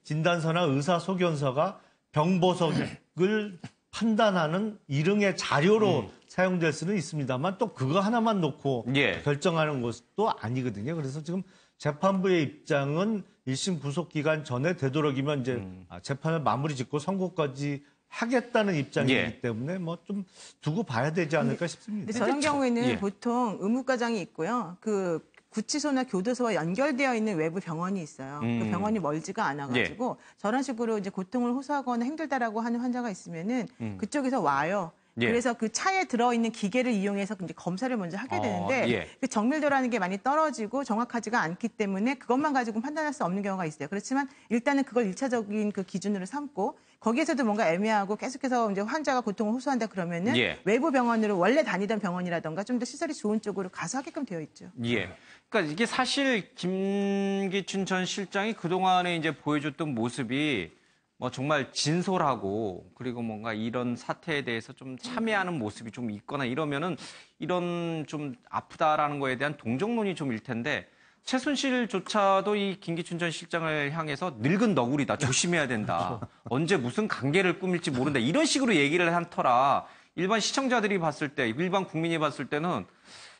진단서나 의사소견서가 병보석을 판단하는 일흥의 자료로 사용될 수는 있습니다만 또 그거 하나만 놓고 결정하는 것도 아니거든요. 그래서 지금 재판부의 입장은 1심 구속 기간 전에 되도록이면 이제 재판을 마무리 짓고 선고까지 하겠다는 입장이기 때문에 뭐 좀 두고 봐야 되지 않을까 싶습니다. 근데 저런 경우에는 보통 의무과장이 있고요. 그 구치소나 교도소와 연결되어 있는 외부 병원이 있어요. 그 병원이 멀지가 않아가지고 저런 식으로 이제 고통을 호소하거나 힘들다라고 하는 환자가 있으면은 그쪽에서 와요. 그래서 그 차에 들어있는 기계를 이용해서 이제 검사를 먼저 하게 되는데 그 정밀도라는 게 많이 떨어지고 정확하지가 않기 때문에 그것만 가지고 판단할 수 없는 경우가 있어요. 그렇지만 일단은 그걸 1차적인 그 기준으로 삼고 거기에서도 뭔가 애매하고 계속해서 이제 환자가 고통을 호소한다 그러면은 외부 병원으로 원래 다니던 병원이라던가 좀 더 시설이 좋은 쪽으로 가서 하게끔 되어 있죠. 그러니까 이게 사실 김기춘 전 실장이 그동안에 이제 보여줬던 모습이 뭐 정말 진솔하고 그리고 뭔가 이런 사태에 대해서 좀 참여하는 모습이 좀 있거나 이러면은 이런 좀 아프다라는 거에 대한 동정론이 좀 일 텐데 최순실조차도 이 김기춘 전 실장을 향해서 늙은 너구리다. 조심해야 된다. 언제 무슨 관계를 꾸밀지 모른다. 이런 식으로 얘기를 한 터라 일반 시청자들이 봤을 때, 일반 국민이 봤을 때는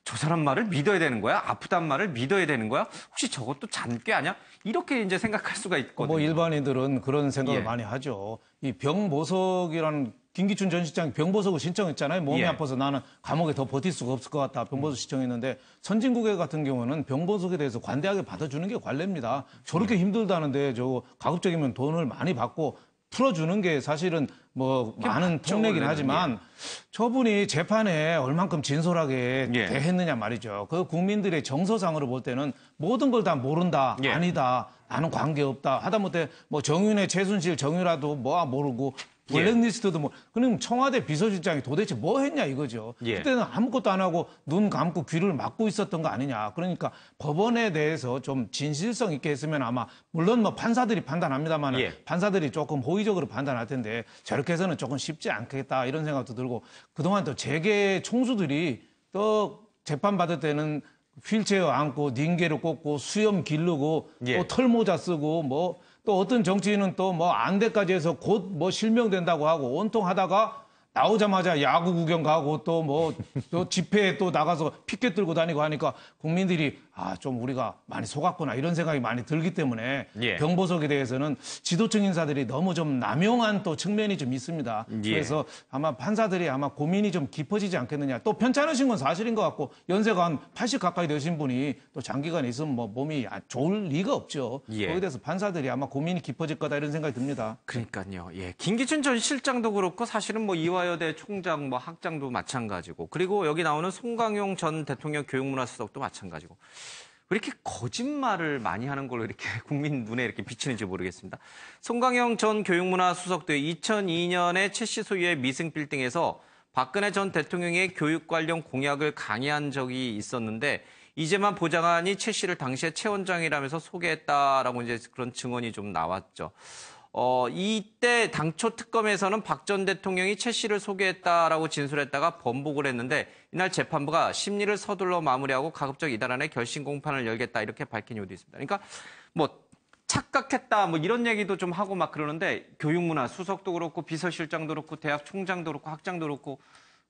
저 사람 말을 믿어야 되는 거야? 아프단 말을 믿어야 되는 거야? 혹시 저것도 잔꾀 아니야? 이렇게 이제 생각할 수가 있거든요. 뭐 일반인들은 그런 생각을 많이 하죠. 이 병보석이라는 김기춘 전 시장이 병보석을 신청했잖아요. 몸이 아파서 나는 감옥에 더 버틸 수가 없을 것 같다. 병보석 신청했는데 선진국에 같은 경우는 병보석에 대해서 관대하게 받아주는 게 관례입니다. 저렇게 힘들다는데 저 가급적이면 돈을 많이 받고 풀어주는 게 사실은 뭐 많은 통례긴 하지만 저분이 재판에 얼만큼 진솔하게 대했느냐 말이죠. 그 국민들의 정서상으로 볼 때는 모든 걸 다 모른다, 아니다, 나는 관계없다. 하다못해 뭐 정윤회, 최순실, 정유라도 뭐 모르고 블랙리스트도 뭐 그럼 청와대 비서실장이 도대체 뭐 했냐 이거죠. 그때는 아무것도 안 하고 눈 감고 귀를 막고 있었던 거 아니냐. 그러니까 법원에 대해서 좀 진실성 있게 했으면 아마 물론 뭐 판사들이 판단합니다만 판사들이 조금 호의적으로 판단할 텐데 저렇게 해서는 조금 쉽지 않겠다 이런 생각도 들고 그동안 또 재계 총수들이 또 재판받을 때는 휠체어 안고 닌게를 꽂고 수염 기르고 또 털모자 쓰고 뭐 또 어떤 정치인은 또 뭐 안대까지 해서 곧 뭐 실명된다고 하고 온통 하다가 나오자마자 야구 구경 가고 또 뭐 또 집회에 또 나가서 피켓 들고 다니고 하니까 국민들이 아, 좀 우리가 많이 속았구나 이런 생각이 많이 들기 때문에 병보석에 대해서는 지도층 인사들이 너무 좀 남용한 또 측면이 좀 있습니다. 그래서 아마 판사들이 아마 고민이 좀 깊어지지 않겠느냐. 또 편찮으신 건 사실인 것 같고 연세가 한 80 가까이 되신 분이 또 장기간 있으면 뭐 몸이 좋을 리가 없죠. 거기에 대해서 판사들이 아마 고민이 깊어질 거다 이런 생각이 듭니다. 그러니까요. 김기춘 전 실장도 그렇고 사실은 뭐 이화여대 총장, 뭐 학장도 마찬가지고 그리고 여기 나오는 송강용 전 대통령 교육문화수석도 마찬가지고 왜 이렇게 거짓말을 많이 하는 걸로 이렇게 국민 눈에 이렇게 비치는지 모르겠습니다. 송강용 전 교육문화수석도 2002년에 최씨 소유의 미승빌딩에서 박근혜 전 대통령의 교육 관련 공약을 강의한 적이 있었는데 이재만 보좌관이 최 씨를 당시에 최 원장이라면서 소개했다라고 이제 그런 증언이 좀 나왔죠. 이때 당초 특검에서는 박 전 대통령이 최 씨를 소개했다라고 진술했다가 번복을 했는데 이날 재판부가 심리를 서둘러 마무리하고 가급적 이달 안에 결심 공판을 열겠다 이렇게 밝힌 이유도 있습니다. 그러니까 뭐 착각했다 뭐 이런 얘기도 좀 하고 막 그러는데 교육문화 수석도 그렇고 비서실장도 그렇고 대학 총장도 그렇고 학장도 그렇고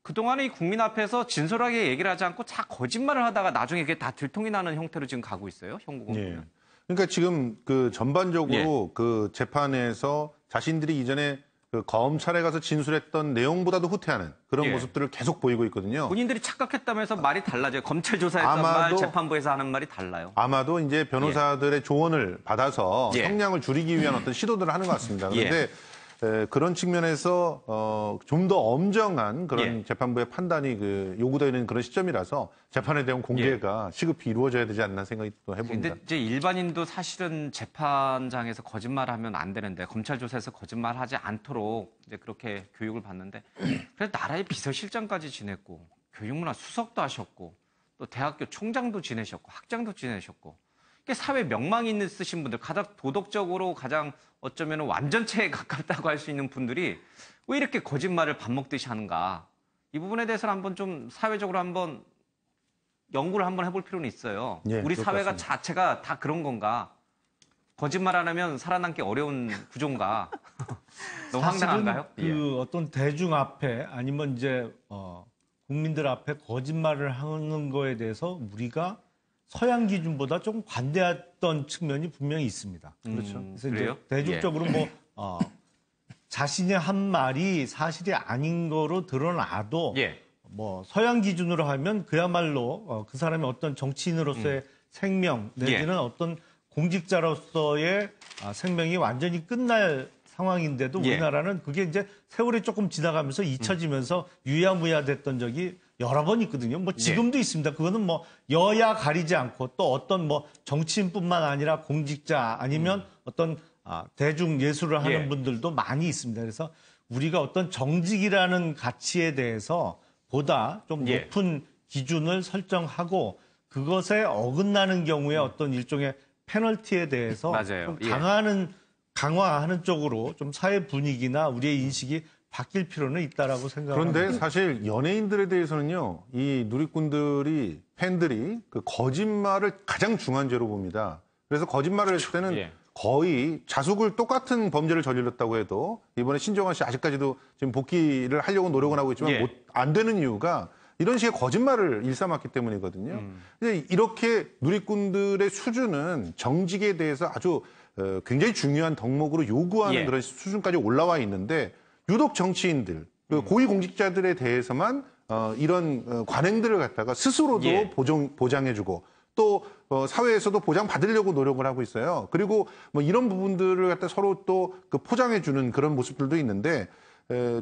그동안에 이 국민 앞에서 진솔하게 얘기를 하지 않고 자 거짓말을 하다가 나중에 그게 다 들통이 나는 형태로 지금 가고 있어요. 형국은 보면. 그러니까 지금 그 전반적으로 그 재판에서 자신들이 이전에 그 검찰에 가서 진술했던 내용보다도 후퇴하는 그런 모습들을 계속 보이고 있거든요. 본인들이 착각했다면서 말이 달라져요. 검찰 조사했던 말, 재판부에서 하는 말이 달라요. 아마도 이제 변호사들의 조언을 받아서 형량을 줄이기 위한 어떤 시도들을 하는 것 같습니다. 그런데 그런 측면에서 좀 더 엄정한 그런 재판부의 판단이 요구되는 그런 시점이라서 재판에 대한 공개가 시급히 이루어져야 되지 않나 생각이 또 해봅니다. 근데 이제 일반인도 사실은 재판장에서 거짓말하면 안 되는데 검찰 조사에서 거짓말하지 않도록 이제 그렇게 교육을 받는데 그래서 나라의 비서실장까지 지냈고 교육문화 수석도 하셨고 또 대학교 총장도 지내셨고 학장도 지내셨고 사회 명망이 있으신 분들, 가장 도덕적으로 가장 어쩌면 완전체에 가깝다고 할 수 있는 분들이 왜 이렇게 거짓말을 밥 먹듯이 하는가. 이 부분에 대해서는 한번 좀 사회적으로 한번 연구를 한번 해볼 필요는 있어요. 우리 사회가 자체가 다 그런 건가. 거짓말 안 하면 살아남기 어려운 구조인가. 너무 황당한가요? 그 어떤 대중 앞에 아니면 이제 국민들 앞에 거짓말을 하는 거에 대해서 우리가 서양 기준보다 조금 관대했던 측면이 분명히 있습니다. 그렇죠. 그래서 이제 대중적으로 자신의 한 말이 사실이 아닌 거로 드러나도 뭐 서양 기준으로 하면 그야말로 그 사람의 어떤 정치인으로서의 생명 내지는 어떤 공직자로서의 생명이 완전히 끝날 상황인데도 우리나라는 그게 이제 세월이 조금 지나가면서 잊혀지면서 유야무야 됐던 적이 여러 번 있거든요. 뭐 지금도 있습니다. 그거는 뭐 여야 가리지 않고 또 어떤 뭐 정치인뿐만 아니라 공직자 아니면 어떤 대중 예술을 하는 분들도 많이 있습니다. 그래서 우리가 어떤 정직이라는 가치에 대해서 보다 좀 높은 기준을 설정하고 그것에 어긋나는 경우에 어떤 일종의 페널티에 대해서 좀 강화하는 쪽으로 좀 사회 분위기나 우리의 인식이 바뀔 필요는 있다라고 생각합니다. 그런데 사실 연예인들에 대해서는요, 이 누리꾼들이, 팬들이 그 거짓말을 가장 중한 죄로 봅니다. 그래서 거짓말을 했을 때는 거의 자숙을 똑같은 범죄를 저질렀다고 해도 이번에 신정환 씨 아직까지도 지금 복귀를 하려고 노력은 하고 있지만 안 되는 이유가 이런 식의 거짓말을 일삼았기 때문이거든요. 이렇게 누리꾼들의 수준은 정직에 대해서 아주 굉장히 중요한 덕목으로 요구하는 그런 수준까지 올라와 있는데 유독 정치인들 그 고위공직자들에 대해서만 이런 관행들을 갖다가 스스로도 보장해주고 또 사회에서도 보장받으려고 노력을 하고 있어요. 그리고 뭐 이런 부분들을 갖다 서로 또 그 포장해주는 그런 모습들도 있는데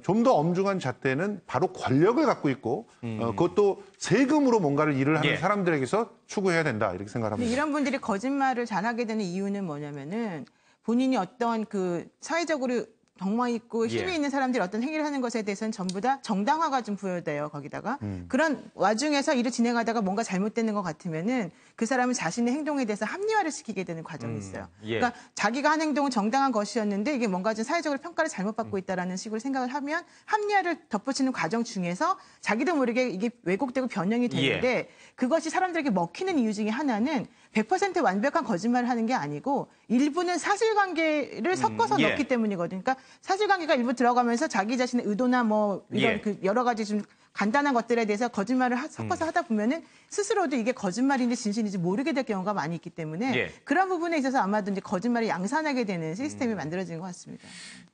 좀 더 엄중한 잣대는 바로 권력을 갖고 있고 그것도 세금으로 뭔가를 일을 하는 사람들에게서 추구해야 된다 이렇게 생각합니다. 이런 분들이 거짓말을 잘하게 되는 이유는 뭐냐면은 본인이 어떤 그 사회적으로 덕망 있고 힘이 있는 사람들이 어떤 행위를 하는 것에 대해서는 전부 다 정당화가 좀 부여돼요, 거기다가. 그런 와중에서 일을 진행하다가 뭔가 잘못되는 것 같으면은 그 사람은 자신의 행동에 대해서 합리화를 시키게 되는 과정이 있어요. 그러니까 자기가 한 행동은 정당한 것이었는데 이게 뭔가 좀 사회적으로 평가를 잘못 받고 있다라는 식으로 생각을 하면 합리화를 덧붙이는 과정 중에서 자기도 모르게 이게 왜곡되고 변형이 되는데 그것이 사람들에게 먹히는 이유 중에 하나는 100% 완벽한 거짓말을 하는 게 아니고 일부는 사실관계를 섞어서 넣기 때문이거든요. 그러니까 사실관계가 일부 들어가면서 자기 자신의 의도나 뭐 이런 그 여러 가지 좀 간단한 것들에 대해서 거짓말을 섞어서 하다 보면은 스스로도 이게 거짓말인지 진실인지 모르게 될 경우가 많이 있기 때문에 그런 부분에 있어서 아마도 이제 거짓말이 양산하게 되는 시스템이 만들어진 것 같습니다.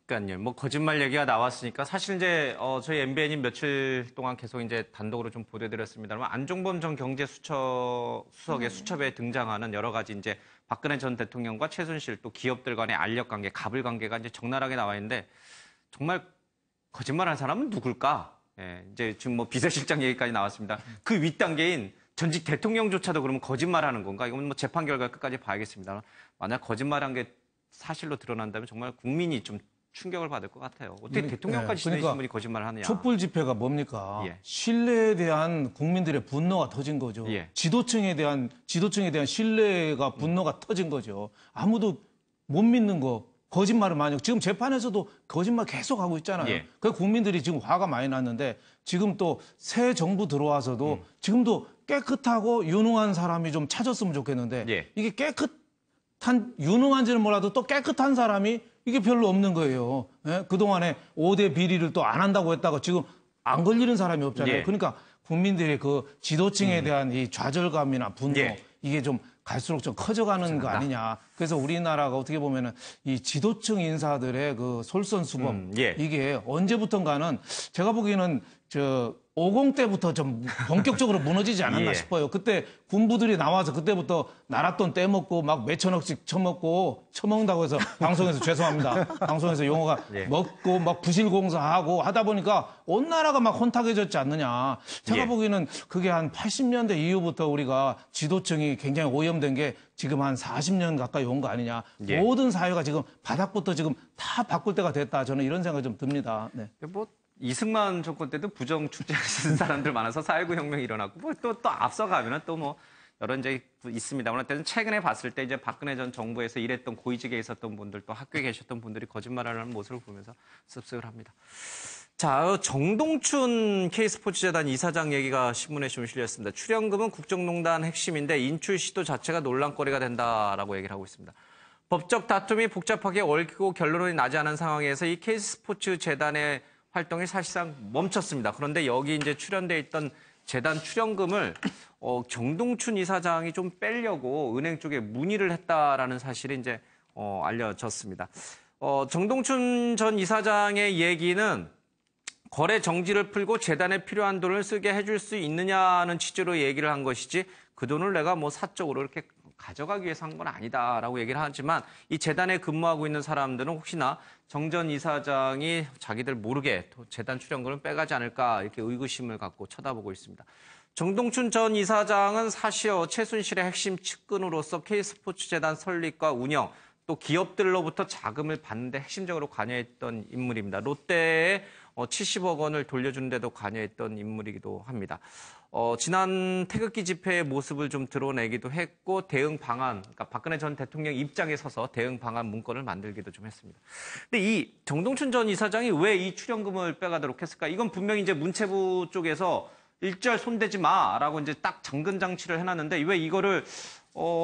그러니까요. 뭐 거짓말 얘기가 나왔으니까 사실 이제 저희 MBN이 며칠 동안 계속 이제 단독으로 좀 보도드렸습니다만 안종범 전 경제수석의 수첩에 등장하는 여러 가지 이제 박근혜 전 대통령과 최순실 또 기업들 간의 알력 관계, 갑을 관계가 이제 적나라하게 나와 있는데 정말 거짓말한 사람은 누굴까? 이제 지금 뭐 비서실장 얘기까지 나왔습니다. 그 윗단계인 전직 대통령조차도 그러면 거짓말하는 건가? 이건 뭐 재판 결과 끝까지 봐야겠습니다. 만약 거짓말한 게 사실로 드러난다면 정말 국민이 좀 충격을 받을 것 같아요. 어떻게 대통령까지 지내신 분이 거짓말을 하느냐. 촛불 집회가 뭡니까? 신뢰에 대한 국민들의 분노가 터진 거죠. 지도층에 대한 신뢰가 분노가 터진 거죠. 아무도 못 믿는 거. 거짓말을 많이 하고 지금 재판에서도 거짓말 계속 하고 있잖아요. 그 국민들이 지금 화가 많이 났는데 지금 또 새 정부 들어와서도 지금도 깨끗하고 유능한 사람이 좀 찾았으면 좋겠는데 이게 깨끗한 유능한지는 몰라도 또 깨끗한 사람이 이게 별로 없는 거예요. 그동안에 5대 비리를 또 안 한다고 했다가 지금 안 걸리는 사람이 없잖아요. 그러니까 국민들의 그 지도층에 대한 이 좌절감이나 분노 이게 좀 갈수록 좀 커져가는 거 아니냐. 그래서 우리나라가 어떻게 보면은 이 지도층 인사들의 그 솔선수범 이게 언제부턴가는 제가 보기에는 50 때부터 좀 본격적으로 무너지지 않았나 싶어요. 그때 군부들이 나와서 그때부터 나랏돈 떼먹고 막 몇천억씩 처먹는다고 해서 방송에서 죄송합니다. 방송에서 용어가 먹고 막 부실공사하고 하다 보니까 온 나라가 막 혼탁해졌지 않느냐. 제가 보기에는 그게 한 80년대 이후부터 우리가 지도층이 굉장히 오염된 게 지금 한 40년 가까이 온 거 아니냐. 모든 사회가 지금 바닥부터 지금 다 바꿀 때가 됐다. 저는 이런 생각이 좀 듭니다. 뭐 이승만 정권 때도 부정 출제하시는 사람들 많아서 4.19 혁명이 일어났고 뭐 또 앞서가면은 또 뭐 여러 이제 있습니다만 어쨌든 최근에 봤을 때 이제 박근혜 전 정부에서 일했던 고위직에 있었던 분들 또 학교에 계셨던 분들이 거짓말하는 모습을 보면서 씁쓸을 합니다. 자, 정동춘 K스포츠재단 이사장 얘기가 신문에 좀 실렸습니다. 출연금은 국정농단 핵심인데 인출 시도 자체가 논란거리가 된다라고 얘기를 하고 있습니다. 법적 다툼이 복잡하게 얽히고 결론이 나지 않은 상황에서 이 K스포츠재단의 활동이 사실상 멈췄습니다. 그런데 여기 이제 출연돼 있던 재단 출연금을 정동춘 이사장이 좀 빼려고 은행 쪽에 문의를 했다라는 사실이 이제 알려졌습니다. 정동춘 전 이사장의 얘기는 거래 정지를 풀고 재단에 필요한 돈을 쓰게 해줄 수 있느냐는 취지로 얘기를 한 것이지 그 돈을 내가 뭐 사적으로 이렇게 가져가기 위해서 한 건 아니다라고 얘기를 하지만 이 재단에 근무하고 있는 사람들은 혹시나 정 전 이사장이 자기들 모르게 재단 출연금을 빼가지 않을까 이렇게 의구심을 갖고 쳐다보고 있습니다. 정동춘 전 이사장은 사시어 최순실의 핵심 측근으로서 K스포츠재단 설립과 운영 또 기업들로부터 자금을 받는데 핵심적으로 관여했던 인물입니다. 롯데에 70억 원을 돌려준 데도 관여했던 인물이기도 합니다. 지난 태극기 집회의 모습을 좀 드러내기도 했고 대응 방안, 그러니까 박근혜 전 대통령 입장에 서서 대응 방안 문건을 만들기도 좀 했습니다. 근데 이 정동춘 전 이사장이 왜 이 출연금을 빼가도록 했을까? 이건 분명히 이제 문체부 쪽에서 일절 손대지 마라고 이제 딱 잠금 장치를 해놨는데 왜 이거를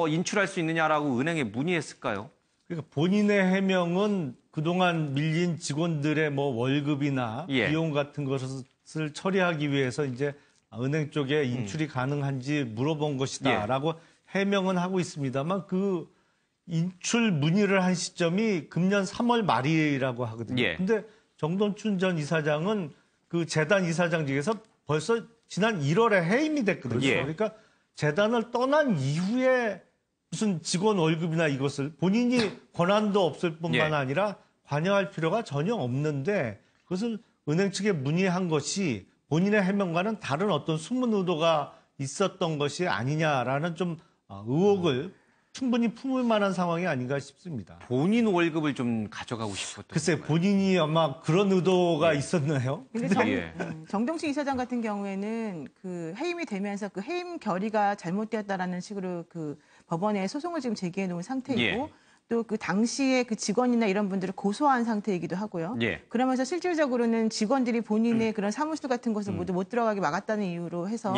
인출할 수 있느냐라고 은행에 문의했을까요? 그러니까 본인의 해명은 그동안 밀린 직원들의 뭐 월급이나 비용 같은 것을 처리하기 위해서 이제 은행 쪽에 인출이 가능한지 물어본 것이다라고 해명은 하고 있습니다만 그 인출 문의를 한 시점이 금년 3월 말이라고 하거든요. 근데 정동춘 전 이사장은 그 재단 이사장직에서 벌써 지난 1월에 해임이 됐거든요. 예. 그러니까 재단을 떠난 이후에 무슨 직원 월급이나 이것을 본인이 권한도 없을 뿐만 예. 아니라 관여할 필요가 전혀 없는데 그것을 은행 측에 문의한 것이 본인의 해명과는 다른 어떤 숨은 의도가 있었던 것이 아니냐라는 좀 의혹을 충분히 품을 만한 상황이 아닌가 싶습니다. 본인 월급을 좀 가져가고 싶었던 글쎄 건가요? 본인이 아마 그런 의도가 있었나요? 근데 정동식 이사장 같은 경우에는 그 해임이 되면서 그 해임 결의가 잘못되었다라는 식으로 그 법원에 소송을 지금 제기해 놓은 상태이고 또 그 당시에 그 직원이나 이런 분들을 고소한 상태이기도 하고요. 그러면서 실질적으로는 직원들이 본인의 그런 사무실 같은 곳을 모두 못 들어가게 막았다는 이유로 해서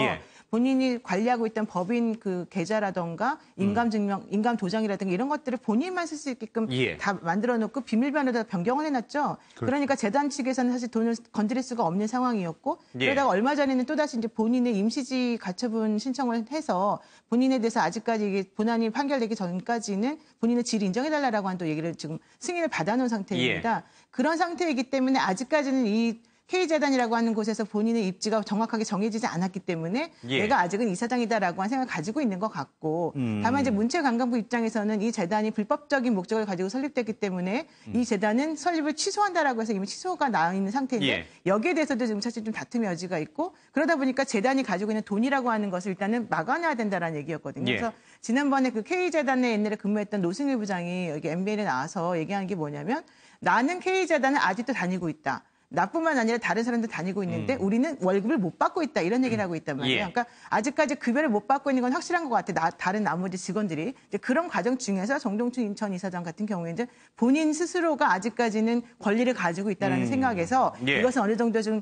본인이 관리하고 있던 법인 그 계좌라던가 인감증명, 인감도장이라든가 이런 것들을 본인만 쓸 수 있게끔 다 만들어 놓고 비밀번호에다 변경을 해놨죠. 그러니까 재단 측에서는 사실 돈을 건드릴 수가 없는 상황이었고 그러다가 얼마 전에는 또다시 이제 본인의 임시지 가처분 신청을 해서 본인에 대해서 아직까지 이게 본안이 판결되기 전까지는 본인의 질 인정해달라고 한 또 얘기를 지금 승인을 받아놓은 상태입니다. 그런 상태이기 때문에 아직까지는 이 K재단이라고 하는 곳에서 본인의 입지가 정확하게 정해지지 않았기 때문에 내가 아직은 이사장이다라고 한 생각을 가지고 있는 것 같고 다만 이제 문체관광부 입장에서는 이 재단이 불법적인 목적을 가지고 설립됐기 때문에 이 재단은 설립을 취소한다라고 해서 이미 취소가 나와 있는 상태인데 여기에 대해서도 지금 사실 좀 다툼의 여지가 있고 그러다 보니까 재단이 가지고 있는 돈이라고 하는 것을 일단은 막아놔야 된다라는 얘기였거든요. 그래서 지난번에 그 K재단에 옛날에 근무했던 노승일 부장이 여기 MBN에 나와서 얘기한 게 뭐냐면 나는 K재단을 아직도 다니고 있다. 나뿐만 아니라 다른 사람도 다니고 있는데 우리는 월급을 못 받고 있다 이런 얘기를 하고 있단 말이에요. 그러니까 아직까지 급여를 못 받고 있는 건 확실한 것 같아. 다른 나머지 직원들이 이제 그런 과정 중에서 정동춘 전 이사장 같은 경우에 이제 본인 스스로가 아직까지는 권리를 가지고 있다라는 생각에서 이것은 어느 정도 좀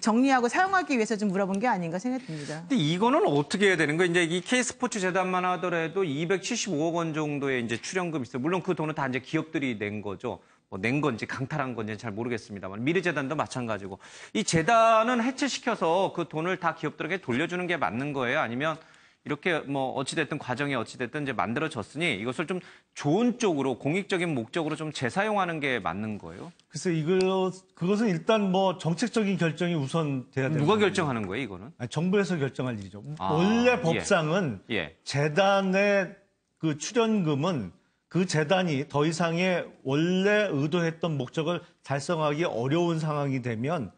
정리하고 사용하기 위해서 좀 물어본 게 아닌가 생각이 듭니다. 근데 이거는 어떻게 해야 되는 거예요? 이제 이 K스포츠 재단만 하더라도 275억 원 정도의 이제 출연금이 있어요. 물론 그 돈은 다 이제 기업들이 낸 거죠. 뭐 낸 건지 강탈한 건지 잘 모르겠습니다만 미래재단도 마찬가지고 이 재단은 해체시켜서 그 돈을 다 기업들에게 돌려주는 게 맞는 거예요? 아니면 이렇게 뭐 어찌됐든 과정이 어찌됐든 이제 만들어졌으니 이것을 좀 좋은 쪽으로 공익적인 목적으로 좀 재사용하는 게 맞는 거예요? 글쎄 그것은 일단 뭐 정책적인 결정이 우선 돼야 됩니다. 누가 결정하는 거예요, 이거는? 아니, 정부에서 결정할 일이죠. 원래 법상은 재단의 그 출연금은 그 재단이 더 이상의 원래 의도했던 목적을 달성하기 어려운 상황이 되면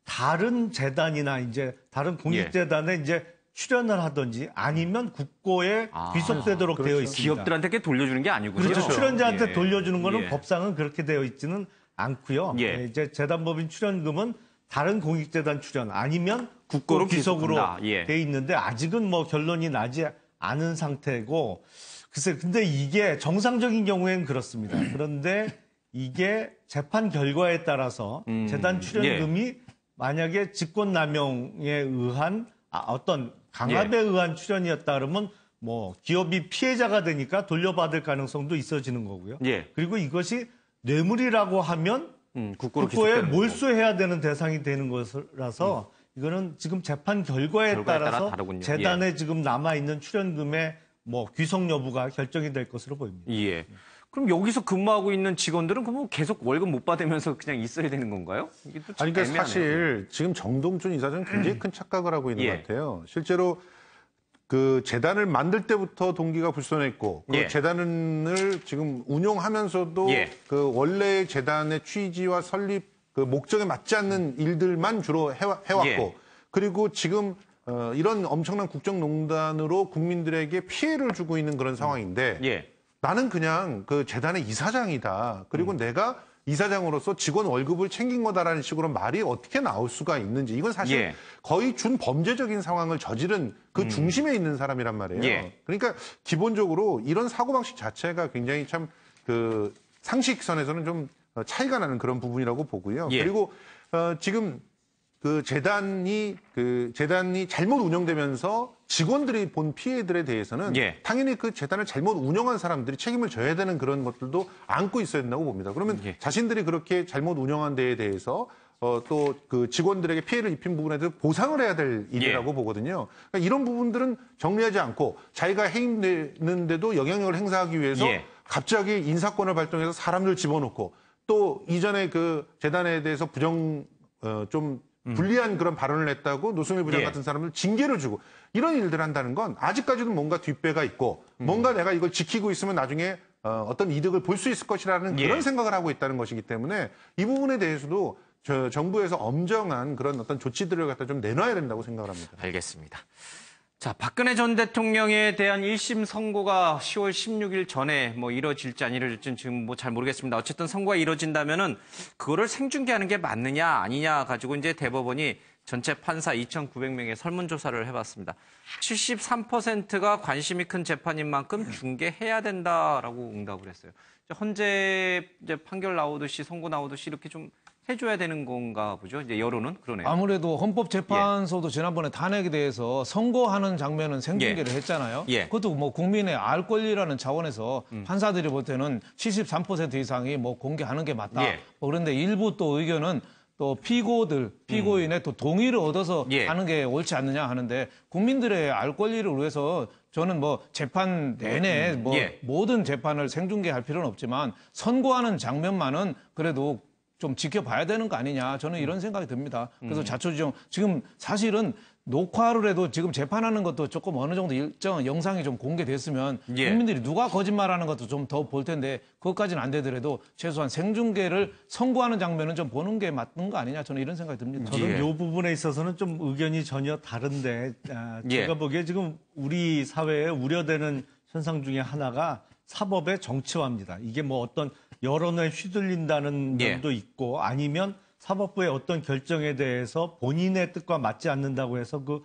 다른 재단이나 이제 다른 공익재단에 이제 출연을 하든지 아니면 국고에 귀속되도록 되어 있습니다. 기업들한테 돌려주는 게 아니고요. 그렇죠. 출연자한테 돌려주는 거는 법상은 그렇게 되어 있지는 않고요. 이제 재단법인 출연금은 다른 공익재단 출연 아니면 국고 귀속으로 돼 있는데 아직은 뭐 결론이 나지 않은 상태고 글쎄, 근데 이게 정상적인 경우에는 그렇습니다. 그런데 이게 재판 결과에 따라서 재단 출연금이 만약에 직권남용에 의한 어떤 강압에 의한 출연이었다 그러면 뭐 기업이 피해자가 되니까 돌려받을 가능성도 있어지는 거고요. 그리고 이것이 뇌물이라고 하면 국고에 몰수해야 되는 대상이 되는 것이라서 이거는 지금 재판 결과에 따라서 재단에 지금 남아있는 출연금의 뭐 귀속 여부가 결정이 될 것으로 보입니다. 그럼 여기서 근무하고 있는 직원들은 그럼 계속 월급 못 받으면서 그냥 있어야 되는 건가요? 이게 또 아니, 그러니까 애매하네요. 사실 지금 정동준 이사장은 굉장히 큰 착각을 하고 있는 것 같아요. 실제로 그 재단을 만들 때부터 동기가 불손했고 그 재단을 지금 운영하면서도 그 원래 재단의 취지와 설립 그 목적에 맞지 않는 일들만 주로 해왔고 그리고 지금 이런 엄청난 국정농단으로 국민들에게 피해를 주고 있는 그런 상황인데 나는 그냥 그 재단의 이사장이다. 그리고 내가 이사장으로서 직원 월급을 챙긴 거다라는 식으로 말이 어떻게 나올 수가 있는지 이건 사실 거의 준범죄적인 상황을 저지른 그 중심에 있는 사람이란 말이에요. 그러니까 기본적으로 이런 사고방식 자체가 굉장히 참 그 상식선에서는 좀 차이가 나는 그런 부분이라고 보고요. 그리고 지금 그 재단이 잘못 운영되면서 직원들이 본 피해들에 대해서는 당연히 그 재단을 잘못 운영한 사람들이 책임을 져야 되는 그런 것들도 안고 있어야 된다고 봅니다. 그러면 자신들이 그렇게 잘못 운영한 데에 대해서 또 그 직원들에게 피해를 입힌 부분에 대해서 보상을 해야 될 일이라고 보거든요. 그러니까 이런 부분들은 정리하지 않고 자기가 해임되는데도 영향력을 행사하기 위해서 갑자기 인사권을 발동해서 사람들 집어넣고 또 이전에 그 재단에 대해서 좀 불리한 그런 발언을 했다고 노승일 부장 같은 사람을 징계를 주고 이런 일들을 한다는 건 아직까지도 뭔가 뒷배가 있고 뭔가 내가 이걸 지키고 있으면 나중에 어떤 이득을 볼 수 있을 것이라는 그런 생각을 하고 있다는 것이기 때문에 이 부분에 대해서도 정부에서 엄정한 그런 어떤 조치들을 갖다 좀 내놔야 된다고 생각을 합니다. 알겠습니다. 자, 박근혜 전 대통령에 대한 1심 선고가 10월 16일 전에 뭐 이뤄질지 안 이뤄질지는 지금 뭐 잘 모르겠습니다. 어쨌든 선고가 이뤄진다면은 그거를 생중계하는 게 맞느냐 아니냐 가지고 이제 대법원이 전체 판사 2,900명의 설문조사를 해봤습니다. 73%가 관심이 큰 재판인 만큼 중계해야 된다라고 응답을 했어요. 헌재 이제 판결 나오듯이 선고 나오듯이 이렇게 좀 해줘야 되는 건가 보죠. 이제 여론은 그러네요. 아무래도 헌법재판소도 지난번에 탄핵에 대해서 선고하는 장면은 생중계를 했잖아요. 그것도 뭐 국민의 알 권리라는 차원에서 판사들이 볼 때는 73% 이상이 뭐 공개하는 게 맞다. 뭐 그런데 일부 또 의견은 또 피고인의 또 동의를 얻어서 하는 게 옳지 않느냐 하는데 국민들의 알 권리를 위해서 저는 뭐 재판 내내 뭐 모든 재판을 생중계할 필요는 없지만 선고하는 장면만은 그래도 좀 지켜봐야 되는 거 아니냐. 저는 이런 생각이 듭니다. 그래서 자초지종 지금 사실은 녹화를 해도 지금 재판하는 것도 조금 어느 정도 일정 영상이 좀 공개됐으면 국민들이 누가 거짓말하는 것도 좀 더 볼 텐데 그것까지는 안 되더라도 최소한 생중계를 선고하는 장면은 좀 보는 게 맞는 거 아니냐. 저는 이런 생각이 듭니다. 저는 이 부분에 있어서는 좀 의견이 전혀 다른데 제가 보기에 지금 우리 사회에 우려되는 현상 중에 하나가 사법의 정치화입니다. 이게 뭐 어떤 여론에 휘둘린다는 면도 있고 아니면 사법부의 어떤 결정에 대해서 본인의 뜻과 맞지 않는다고 해서 그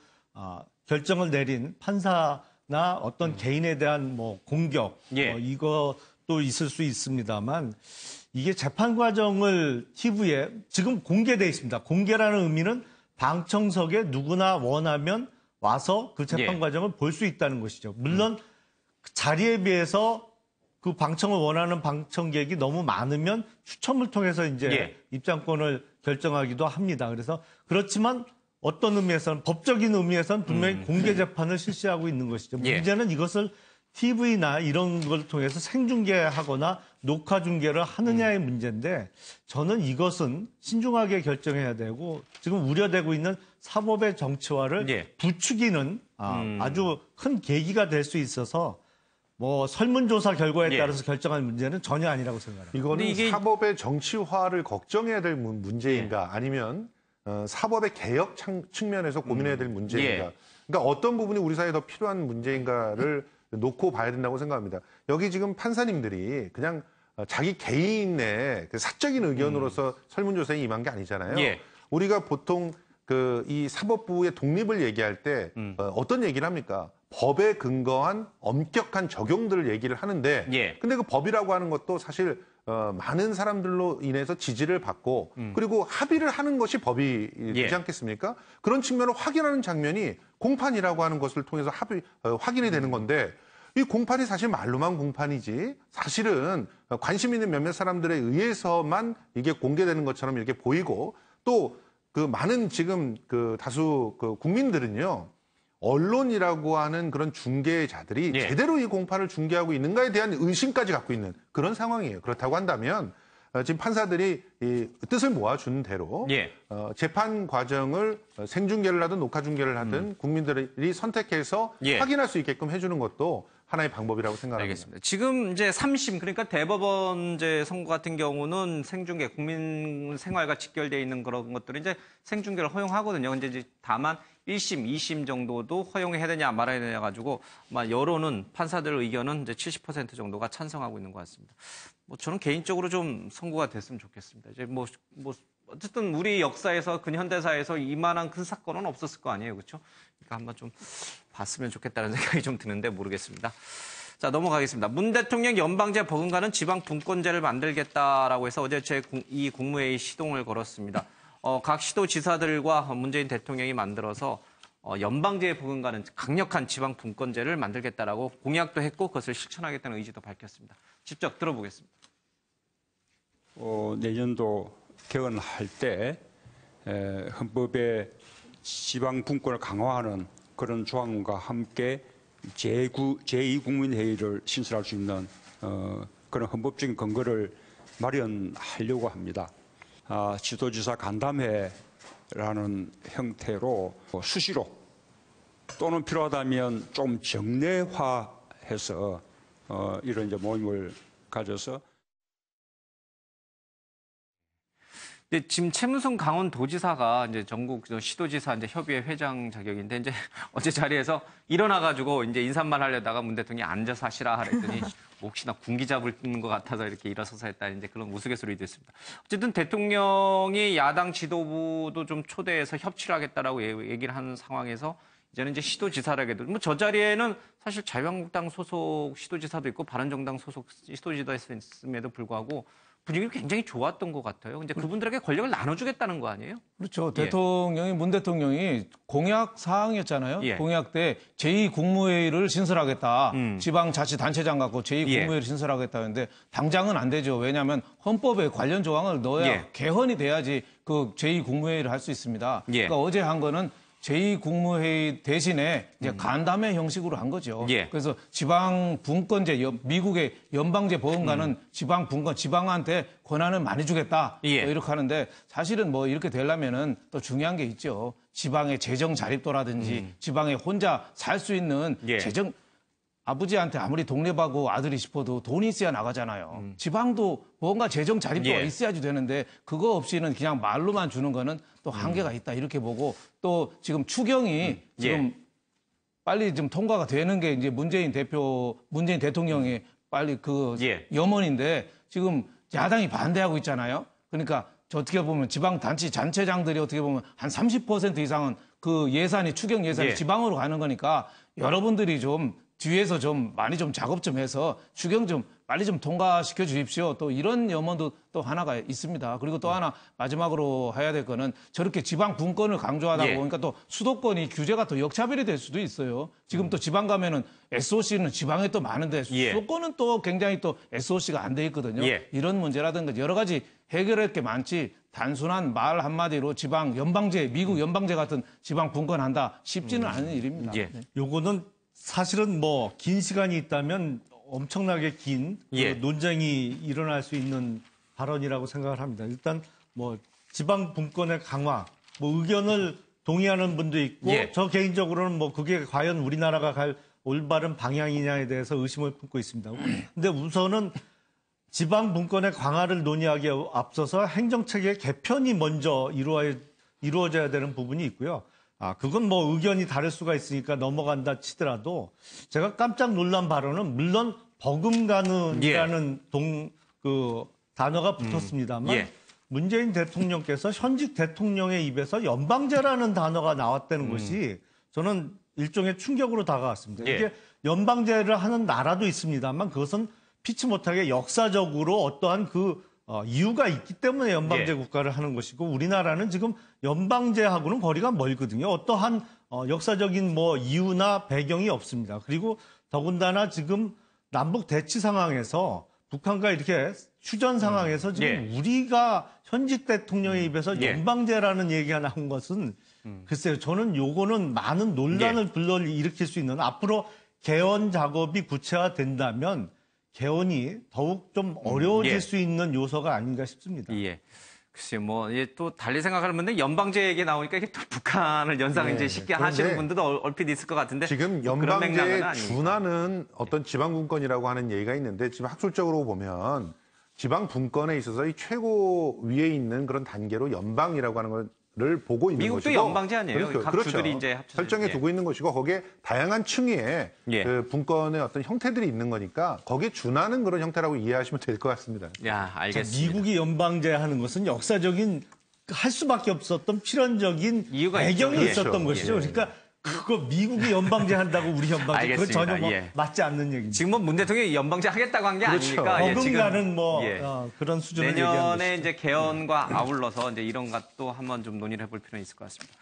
결정을 내린 판사나 어떤 개인에 대한 뭐 공격 이것도 있을 수 있습니다만 이게 재판 과정을 TV에 지금 공개돼 있습니다. 공개라는 의미는 방청석에 누구나 원하면 와서 그 재판 과정을 볼 수 있다는 것이죠. 물론 그 자리에 비해서 그 방청을 원하는 방청객이 너무 많으면 추첨을 통해서 이제 입장권을 결정하기도 합니다. 그래서 그렇지만 어떤 의미에서는 법적인 의미에서는 분명히 공개 재판을 실시하고 있는 것이죠. 문제는 이것을 TV나 이런 걸 통해서 생중계하거나 녹화 중계를 하느냐의 문제인데 저는 이것은 신중하게 결정해야 되고 지금 우려되고 있는 사법의 정치화를 부추기는 아주 큰 계기가 될 수 있어서 뭐 설문조사 결과에 따라서 결정할 문제는 전혀 아니라고 생각합니다. 이거는 사법의 정치화를 걱정해야 될 문제인가 아니면 사법의 개혁 측면에서 고민해야 될 문제인가. 그러니까 어떤 부분이 우리 사회에 더 필요한 문제인가를 놓고 봐야 된다고 생각합니다. 여기 지금 판사님들이 그냥 자기 개인의 그 사적인 의견으로서 설문조사에 임한 게 아니잖아요. 우리가 보통 이 사법부의 독립을 얘기할 때 어떤 얘기를 합니까? 법에 근거한 엄격한 적용들을 얘기를 하는데 근데 그 법이라고 하는 것도 사실 많은 사람들로 인해서 지지를 받고 그리고 합의를 하는 것이 법이 되지 않겠습니까? 그런 측면을 확인하는 장면이 공판이라고 하는 것을 통해서 확인이 되는 건데 이 공판이 사실 말로만 공판이지 사실은 관심 있는 몇몇 사람들에 의해서만 이게 공개되는 것처럼 이렇게 보이고 또 그 많은 지금 그 다수 그 국민들은요. 언론이라고 하는 그런 중개자들이 제대로 이 공판을 중개하고 있는가에 대한 의심까지 갖고 있는 그런 상황이에요. 그렇다고 한다면 지금 판사들이 이 뜻을 모아준 대로 재판 과정을 생중계를 하든 녹화 중계를 하든 국민들이 선택해서 확인할 수 있게끔 해주는 것도 하나의 방법이라고 생각합니다. 알겠습니다. 지금 이제 3심 그러니까 대법원 이제 선고 같은 경우는 생중계 국민 생활과 직결되어 있는 그런 것들을 이제 생중계를 허용하거든요. 근데 이제 다만 1심, 2심 정도도 허용해야 되냐 말아야 되냐 가지고 아마 여론은 판사들 의견은 이제 70% 정도가 찬성하고 있는 것 같습니다. 뭐 저는 개인적으로 좀 선고가 됐으면 좋겠습니다. 이제 뭐 어쨌든 우리 역사에서 근현대사에서 이만한 큰 사건은 없었을 거 아니에요, 그렇죠? 그러니까 한번 좀 봤으면 좋겠다는 생각이 좀 드는데 모르겠습니다. 자, 넘어가겠습니다. 문 대통령 연방제 버금가는 지방 분권제를 만들겠다라고 해서 어제 이 국무회의 시동을 걸었습니다. 각 시도지사들과 문재인 대통령이 만들어서 연방제에 버금가는 강력한 지방 분권제를 만들겠다라고 공약도 했고 그것을 실천하겠다는 의지도 밝혔습니다. 직접 들어보겠습니다. 내년도 개헌할 때 헌법의 지방 분권을 강화하는 그런 조항과 함께 제2국민회의를 신설할 수 있는 그런 헌법적인 근거를 마련하려고 합니다. 지도지사 간담회 라는 형태로 수시로 또는 필요하다면 좀 정례화해서 이런 이제 모임을 가져서. 근데 지금 최문순 강원도지사가 이제 전국 시도지사 이제 협의회 회장 자격인데 이제 어제 자리에서 일어나가지고 이제 인사말 하려다가 문 대통령이 앉아서 하시라 하랬더니 혹시나 군기 잡을 것 같아서 이렇게 일어서서 했다 이제 그런 우스갯소리도 있습니다. 어쨌든 대통령이 야당 지도부도 좀 초대해서 협치를 하겠다라고 얘기를 하는 상황에서 이제는 이제 시도지사라게도 뭐 저 자리에는 사실 자유한국당 소속 시도지사도 있고 바른정당 소속 시도지사였음에도 불구하고 분위기가 굉장히 좋았던 것 같아요. 근데 그분들에게 권력을 나눠주겠다는 거 아니에요? 그렇죠. 대통령이 문 대통령이 공약 사항이었잖아요. 공약 때 제2국무회의를 신설하겠다. 지방자치단체장 갖고 제2국무회의를 신설하겠다는데 당장은 안 되죠. 왜냐하면 헌법에 관련 조항을 넣어야 개헌이 돼야지 그 제2국무회의를 할 수 있습니다. 그러니까 어제 한 거는 제2국무회의 대신에 이제 간담회 형식으로 한 거죠. 그래서 지방분권제, 미국의 연방제 보험관은 지방분권, 지방한테 권한을 많이 주겠다. 뭐 이렇게 하는데 사실은 뭐 이렇게 되려면은 또 중요한 게 있죠. 지방의 재정 자립도라든지 지방에 혼자 살 수 있는 재정, 아버지한테 아무리 독립하고 아들이 싶어도 돈이 있어야 나가잖아요. 지방도 뭔가 재정 자립도가 있어야지 되는데 그거 없이는 그냥 말로만 주는 거는 또 한계가 있다 이렇게 보고 또 지금 추경이 지금 빨리 좀 통과가 되는 게 이제 문재인 대통령이 빨리 그 염원인데 지금 야당이 반대하고 있잖아요. 그러니까 어떻게 보면 지방단체 단체장들이 어떻게 보면 한 30% 이상은 그 예산이 추경 예산이 지방으로 가는 거니까 여러분들이 좀 뒤에서 좀 많이 좀 작업 좀 해서 추경 좀 빨리 좀 통과시켜 주십시오. 또 이런 염원도 또 하나가 있습니다. 그리고 또 하나 마지막으로 해야 될 거는 저렇게 지방 분권을 강조하다 보니까 또 수도권이 규제가 또 역차별이 될 수도 있어요. 지금 또 지방 가면은 SOC는 지방에 또 많은데 수도권은 또 굉장히 또 SOC가 안 돼 있거든요. 이런 문제라든가 여러 가지 해결할 게 많지 단순한 말 한마디로 지방 연방제, 미국 연방제 같은 지방 분권한다 쉽지는 않은 일입니다. 요거는 사실은 뭐 긴 시간이 있다면 엄청나게 긴 논쟁이 일어날 수 있는 발언이라고 생각을 합니다. 일단 뭐 지방 분권의 강화, 뭐 의견을 동의하는 분도 있고 저 개인적으로는 뭐 그게 과연 우리나라가 갈 올바른 방향이냐에 대해서 의심을 품고 있습니다. 근데 우선은 지방 분권의 강화를 논의하기에 앞서서 행정체계 개편이 먼저 이루어져야 되는 부분이 있고요. 그건 뭐 의견이 다를 수가 있으니까 넘어간다 치더라도 제가 깜짝 놀란 발언은 물론 버금가는이라는 단어가 붙었습니다만 문재인 대통령께서 현직 대통령의 입에서 연방제라는 단어가 나왔다는 것이 저는 일종의 충격으로 다가왔습니다. 이게 연방제를 하는 나라도 있습니다만 그것은 피치 못하게 역사적으로 어떠한 이유가 있기 때문에 연방제 국가를 하는 것이고 우리나라는 지금 연방제하고는 거리가 멀거든요. 어떠한 역사적인 뭐 이유나 배경이 없습니다. 그리고 더군다나 지금 남북 대치 상황에서 북한과 이렇게 휴전 상황에서 지금 우리가 현직 대통령의 입에서 연방제라는 얘기가 나온 것은 글쎄요. 저는 요거는 많은 논란을 불러일으킬 수 있는 앞으로 개헌 작업이 구체화된다면 개헌이 더욱 좀 어려워질 수 있는 요소가 아닌가 싶습니다. 글쎄요, 뭐, 또 달리 생각하는 분들 연방제 얘기 나오니까 이게 또 북한을 연상 이제 쉽게 하시는 분들도 얼핏 있을 것 같은데. 지금 연방제에 준하는 어떤 지방분권이라고 하는 얘기가 있는데 지금 학술적으로 보면 지방분권에 있어서 이 최고 위에 있는 그런 단계로 연방이라고 하는 걸 보고 있는 미국도 것이고. 연방제 아니에요? 각 주들이 이제 합쳐서. 설정해 두고 있는 것이고 거기에 다양한 층위의 그 분권의 어떤 형태들이 있는 거니까 거기에 준하는 그런 형태라고 이해하시면 될 것 같습니다. 알겠습니다. 미국이 연방제 하는 것은 역사적인 할 수밖에 없었던 필연적인 배경이 있었던 것이죠. 그러니까 그거 미국이 연방제 한다고 우리 연방제 그건 전혀 뭐 맞지 않는 얘기입니다. 지금 뭐 문 대통령이 연방제 하겠다고 한 게 아니니까. 버금가는 뭐 그런 수준을 얘기하는 것이죠. 내년에 이제 개헌과 아울러서 이제 이런 것도 한번 좀 논의를 해볼 필요는 있을 것 같습니다.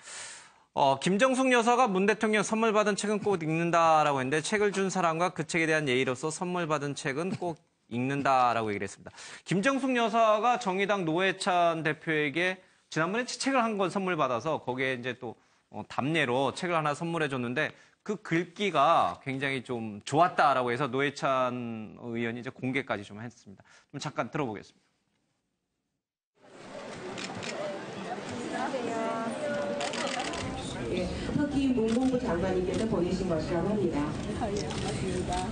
김정숙 여사가 문 대통령 선물 받은 책은 꼭 읽는다라고 했는데 책을 준 사람과 그 책에 대한 예의로서 선물 받은 책은 꼭 읽는다라고 얘기를 했습니다. 김정숙 여사가 정의당 노회찬 대표에게 지난번에 책을 한 권 선물 받아서 거기에 이제 또 답례로 책을 하나 선물해 줬는데 그 글귀가 굉장히 좀 좋았다라고 해서 노회찬 의원이 이제 공개까지 좀 했습니다. 좀 잠깐 들어보겠습니다. 안녕하세요. 문공부 장관님께서 보내신 것이라고 합니다. 맞습니다.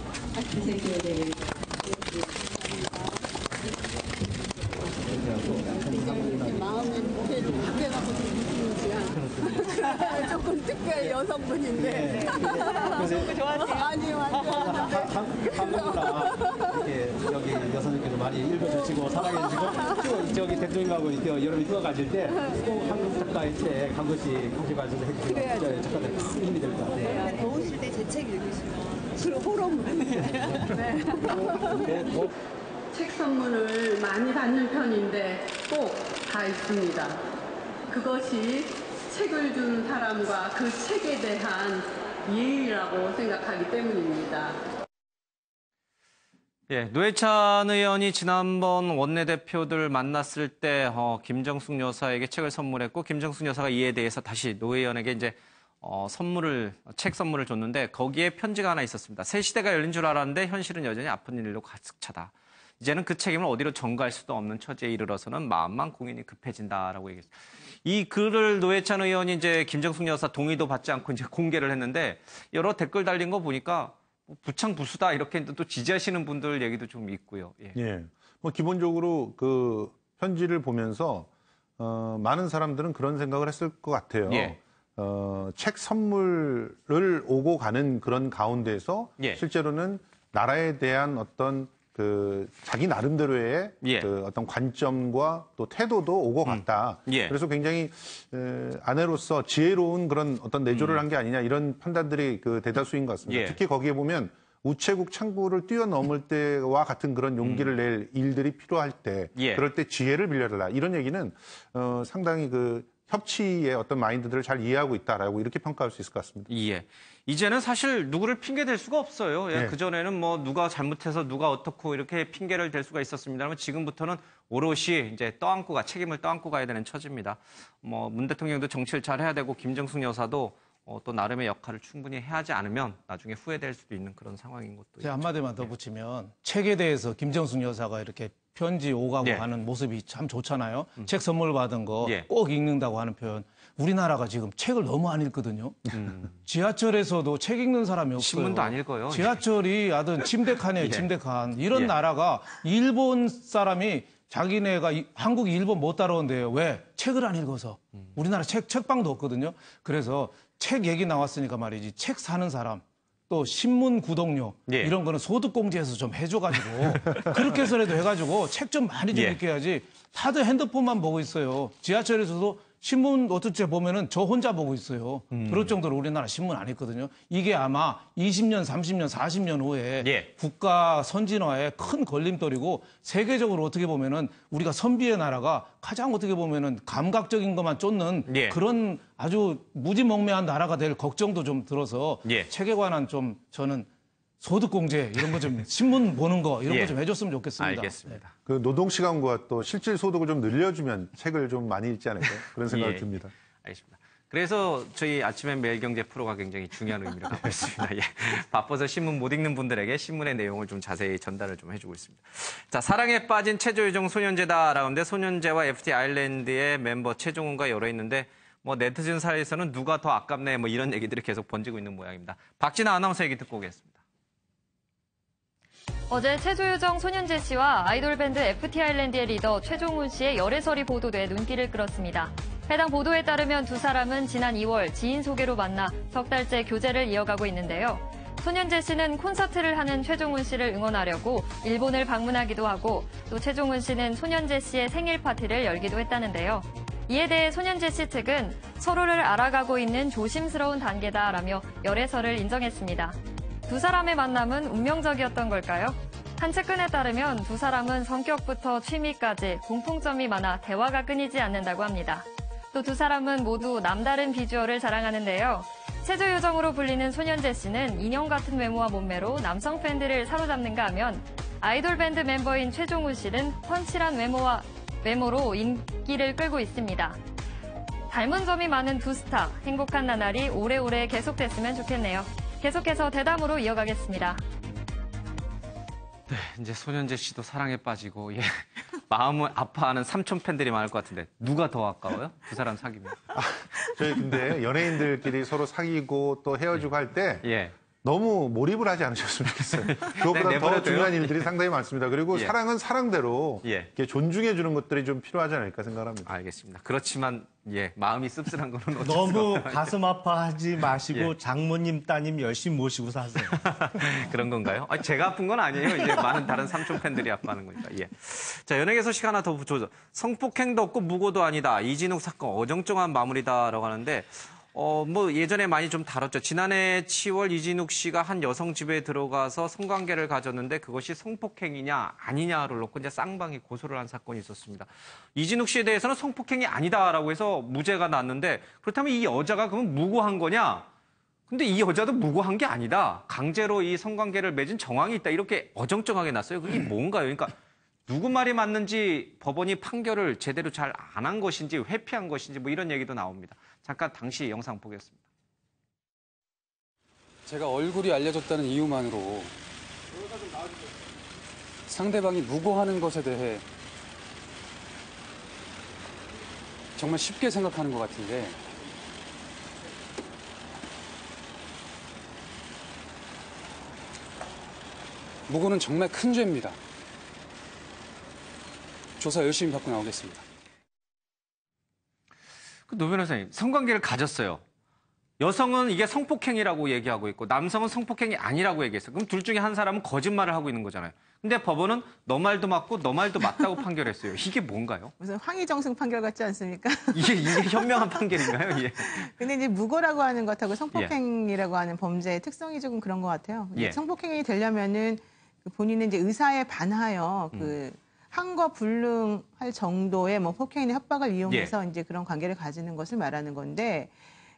마음의 무게를 무게갖고 느끼는지야. 조금 특별 여성분인데. 너무 좋아하세요. 아니 완전. 한국이나 이렇게 여기 여성님께서 많이 읽어주시고 사랑해주시고 또 저기 대통령하고 여러분이 휴가 가실 때 꼭 한국 작가의 책 한 권씩 가져가셔서 해주시면 진짜 작가들 큰 힘이 될 것 같아요. 네, 더우실 때 제 책 읽으시면 주로 호러물. 네. 책 선물을 많이 받는 편인데 꼭 다 있습니다. 그것이 책을 준 사람과 그 책에 대한 예의라고 생각하기 때문입니다. 예, 노회찬 의원이 지난번 원내대표들 만났을 때 김정숙 여사에게 책을 선물했고 김정숙 여사가 이에 대해서 다시 노 의원에게 이제 책 선물을 줬는데 거기에 편지가 하나 있었습니다. 새 시대가 열린 줄 알았는데 현실은 여전히 아픈 일로 가득 차다. 이제는 그 책임을 어디로 전가할 수도 없는 처지에 이르러서는 마음만 공연이 급해진다라고 얘기했습니다. 이 글을 노회찬 의원이 이제 김정숙 여사 동의도 받지 않고 이제 공개를 했는데 여러 댓글 달린 거 보니까 부창부수다 이렇게 또 지지하시는 분들 얘기도 좀 있고요. 예. 예. 뭐 기본적으로 그 편지를 보면서 많은 사람들은 그런 생각을 했을 것 같아요. 예. 책 선물을 오고 가는 그런 가운데서 예. 실제로는 나라에 대한 어떤 그 자기 나름대로의 예. 그 어떤 관점과 또 태도도 오고 갔다. 예. 그래서 굉장히 아내로서 지혜로운 그런 어떤 내조를 한 게 아니냐 이런 판단들이 그 대다수인 것 같습니다. 예. 특히 거기에 보면 우체국 창구를 뛰어넘을 때와 같은 그런 용기를 낼 일들이 필요할 때, 예. 그럴 때 지혜를 빌려달라 이런 얘기는 상당히 그 협치의 어떤 마인드들을 잘 이해하고 있다라고 이렇게 평가할 수 있을 것 같습니다. 예. 이제는 사실 누구를 핑계 댈 수가 없어요. 예. 네. 그전에는 뭐 누가 잘못해서 누가 어떻고 이렇게 핑계를 댈 수가 있었습니다만 지금부터는 오롯이 이제 책임을 떠안고 가야 되는 처지입니다. 뭐 문 대통령도 정치를 잘 해야 되고 김정숙 여사도 또 나름의 역할을 충분히 해야 하지 않으면 나중에 후회될 수도 있는 그런 상황인 것도 제가 한마디만 더 붙이면 책에 대해서 김정숙 여사가 이렇게 편지 오가고 예. 하는 모습이 참 좋잖아요. 책 선물 받은 거 예. 꼭 읽는다고 하는 표현. 우리나라가 지금 책을 너무 안 읽거든요. 지하철에서도 책 읽는 사람이 없어요. 신문도 안 읽어요. 지하철이 하여튼 침대칸이에요. 예. 침대칸. 이런 예. 나라가 일본 사람이 자기네가 한국이 일본 못 따라온대요. 왜? 책을 안 읽어서. 우리나라 책방도 없거든요. 그래서 책 얘기 나왔으니까 말이지. 책 사는 사람. 또 신문 구독료 예. 이런 거는 소득공제에서 좀 해줘가지고 그렇게 해서라도 해가지고 책 좀 많이 좀 예. 읽게 해야지. 다들 핸드폰만 보고 있어요. 지하철에서도 신문 어떻게 보면은 저 혼자 보고 있어요. 그럴 정도로 우리나라 신문 안 읽거든요. 이게 아마 20년, 30년, 40년 후에 예. 국가 선진화에 큰 걸림돌이고 세계적으로 어떻게 보면은 우리가 선비의 나라가 가장 어떻게 보면은 감각적인 것만 쫓는 예. 그런 아주 무지몽매한 나라가 될 걱정도 좀 들어서 예. 책에 관한 좀 저는 소득공제 이런 거 좀 신문 보는 거 이런 예. 거 좀 해줬으면 좋겠습니다. 알겠습니다. 그 노동 시간과 또 실질 소득을 좀 늘려주면 책을 좀 많이 읽지 않을까요? 그런 생각이 예. 듭니다. 알겠습니다. 그래서 저희 아침엔 매일경제 프로가 굉장히 중요한 의미를 갖고 있습니다. 예. 바빠서 신문 못 읽는 분들에게 신문의 내용을 좀 자세히 전달을 좀 해주고 있습니다. 자, 사랑에 빠진 최조유정 소년제다라는데 소년제와 FT 아일랜드의 멤버 최종훈과 열어 있는데 뭐 네티즌 사이에서는 누가 더 아깝네 뭐 이런 얘기들이 계속 번지고 있는 모양입니다. 박진아 아나운서 얘기 듣고 오겠습니다. 어제 최조유정 소년제 씨와 아이돌 밴드 FT 아일랜드의 리더 최종훈 씨의 열애설이 보도돼 눈길을 끌었습니다. 해당 보도에 따르면 두 사람은 지난 2월 지인 소개로 만나 석 달째 교제를 이어가고 있는데요. 소년제 씨는 콘서트를 하는 최종훈 씨를 응원하려고 일본을 방문하기도 하고 또 최종훈 씨는 소년제 씨의 생일 파티를 열기도 했다는데요. 이에 대해 소년제 씨 측은 서로를 알아가고 있는 조심스러운 단계다라며 열애설을 인정했습니다. 두 사람의 만남은 운명적이었던 걸까요? 한 측근에 따르면 두 사람은 성격부터 취미까지 공통점이 많아 대화가 끊이지 않는다고 합니다. 또 두 사람은 모두 남다른 비주얼을 자랑하는데요. 최조유정으로 불리는 소년제 씨는 인형 같은 외모와 몸매로 남성 팬들을 사로잡는가 하면 아이돌 밴드 멤버인 최종훈 씨는 펀치란 외모로 인기를 끌고 있습니다. 닮은 점이 많은 두 스타, 행복한 나날이 오래오래 계속됐으면 좋겠네요. 계속해서 대담으로 이어가겠습니다. 네, 이제 소년제 씨도 사랑에 빠지고 예. 마음을 아파하는 삼촌 팬들이 많을 것 같은데 누가 더 아까워요? 두 사람 사귀면. 저희 근데 연예인들끼리 서로 사귀고 또 헤어지고 할 때 너무 몰입을 하지 않으셨으면 좋겠어요. 그것보다 더 중요한 일들이 상당히 많습니다. 그리고 사랑은 사랑대로 이렇게 존중해 주는 것들이 좀 필요하지 않을까 생각합니다. 알겠습니다. 그렇지만 마음이 씁쓸한 거는 어쩔 너무 수가 없어요. 가슴 아파하지 마시고 장모님, 따님 열심히 모시고 사세요. 그런 건가요? 아니, 제가 아픈 건 아니에요. 이제 많은 다른 삼촌 팬들이 아파하는 거니까. 자, 연예계 소식 하나 더 붙여줘. 성폭행도 없고 무고도 아니다. 이진욱 사건 어정쩡한 마무리다라고 하는데 뭐 예전에 많이 좀 다뤘죠. 지난해 10월 이진욱 씨가 한 여성 집에 들어가서 성관계를 가졌는데 그것이 성폭행이냐 아니냐를 놓고 이제 쌍방이 고소를 한 사건이 있었습니다. 이진욱 씨에 대해서는 성폭행이 아니다라고 해서 무죄가 났는데 그렇다면 이 여자가 그러면 무고한 거냐? 근데 이 여자도 무고한 게 아니다. 강제로 이 성관계를 맺은 정황이 있다. 이렇게 어정쩡하게 났어요. 그게 뭔가요? 그러니까 누구 말이 맞는지 법원이 판결을 제대로 잘 안 한 것인지 회피한 것인지 뭐 이런 얘기도 나옵니다. 잠깐 당시 영상 보겠습니다. 제가 얼굴이 알려졌다는 이유만으로 상대방이 무고하는 것에 대해 정말 쉽게 생각하는 것 같은데 무고는 정말 큰 죄입니다. 조사 열심히 받고 나오겠습니다. 노 변호사님, 성관계를 가졌어요. 여성은 이게 성폭행이라고 얘기하고 있고 남성은 성폭행이 아니라고 얘기했어요. 그럼 둘 중에 한 사람은 거짓말을 하고 있는 거잖아요. 근데 법원은 너 말도 맞고 너 말도 맞다고 판결했어요. 이게 뭔가요? 무슨 황희정승 판결 같지 않습니까? 이게 현명한 판결인가요? 예. 근데 이제 무고라고 하는 것하고 성폭행이라고 하는 범죄의 특성이 조금 그런 것 같아요. 성폭행이 되려면은 본인은 이제 의사에 반하여 항거 불능할 정도의 뭐 폭행이나 협박을 이용해서 이제 그런 관계를 가지는 것을 말하는 건데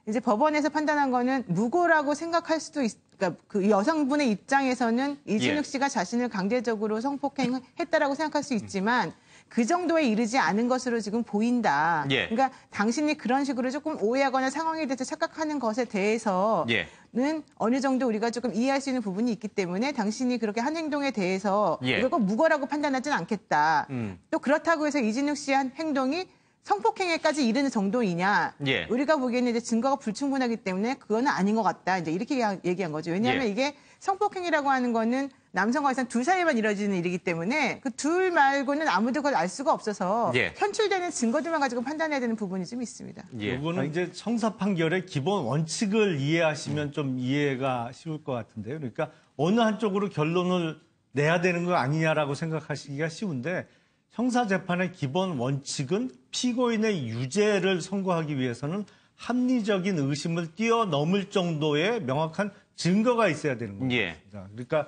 이제 법원에서 판단한 거는 무고라고 생각할 수도 그러니까 그 여성분의 입장에서는 이진욱 씨가 자신을 강제적으로 성폭행했다라고 생각할 수 있지만 그 정도에 이르지 않은 것으로 지금 보인다. 그러니까 당신이 그런 식으로 조금 오해하거나 상황에 대해서 착각하는 것에 대해서는 어느 정도 우리가 조금 이해할 수 있는 부분이 있기 때문에 당신이 그렇게 한 행동에 대해서 우리가 꼭 무고라고 판단하지는 않겠다. 또 그렇다고 해서 이진욱 씨의 한 행동이 성폭행에까지 이르는 정도이냐? 우리가 보기에는 이제 증거가 불충분하기 때문에 그거는 아닌 것 같다. 이제 이렇게 얘기한 거죠. 왜냐하면 이게 성폭행이라고 하는 거는 남성과 여성 둘 사이에만 이루어지는 일이기 때문에 그 둘 말고는 아무도 그걸 알 수가 없어서 현출되는 증거들만 가지고 판단해야 되는 부분이 좀 있습니다. 이거는 이제 형사 판결의 기본 원칙을 이해하시면 좀 이해가 쉬울 것 같은데요. 그러니까 어느 한쪽으로 결론을 내야 되는 거 아니냐라고 생각하시기가 쉬운데 형사재판의 기본 원칙은 피고인의 유죄를 선고하기 위해서는 합리적인 의심을 뛰어넘을 정도의 명확한 증거가 있어야 되는 겁니다. 그러니까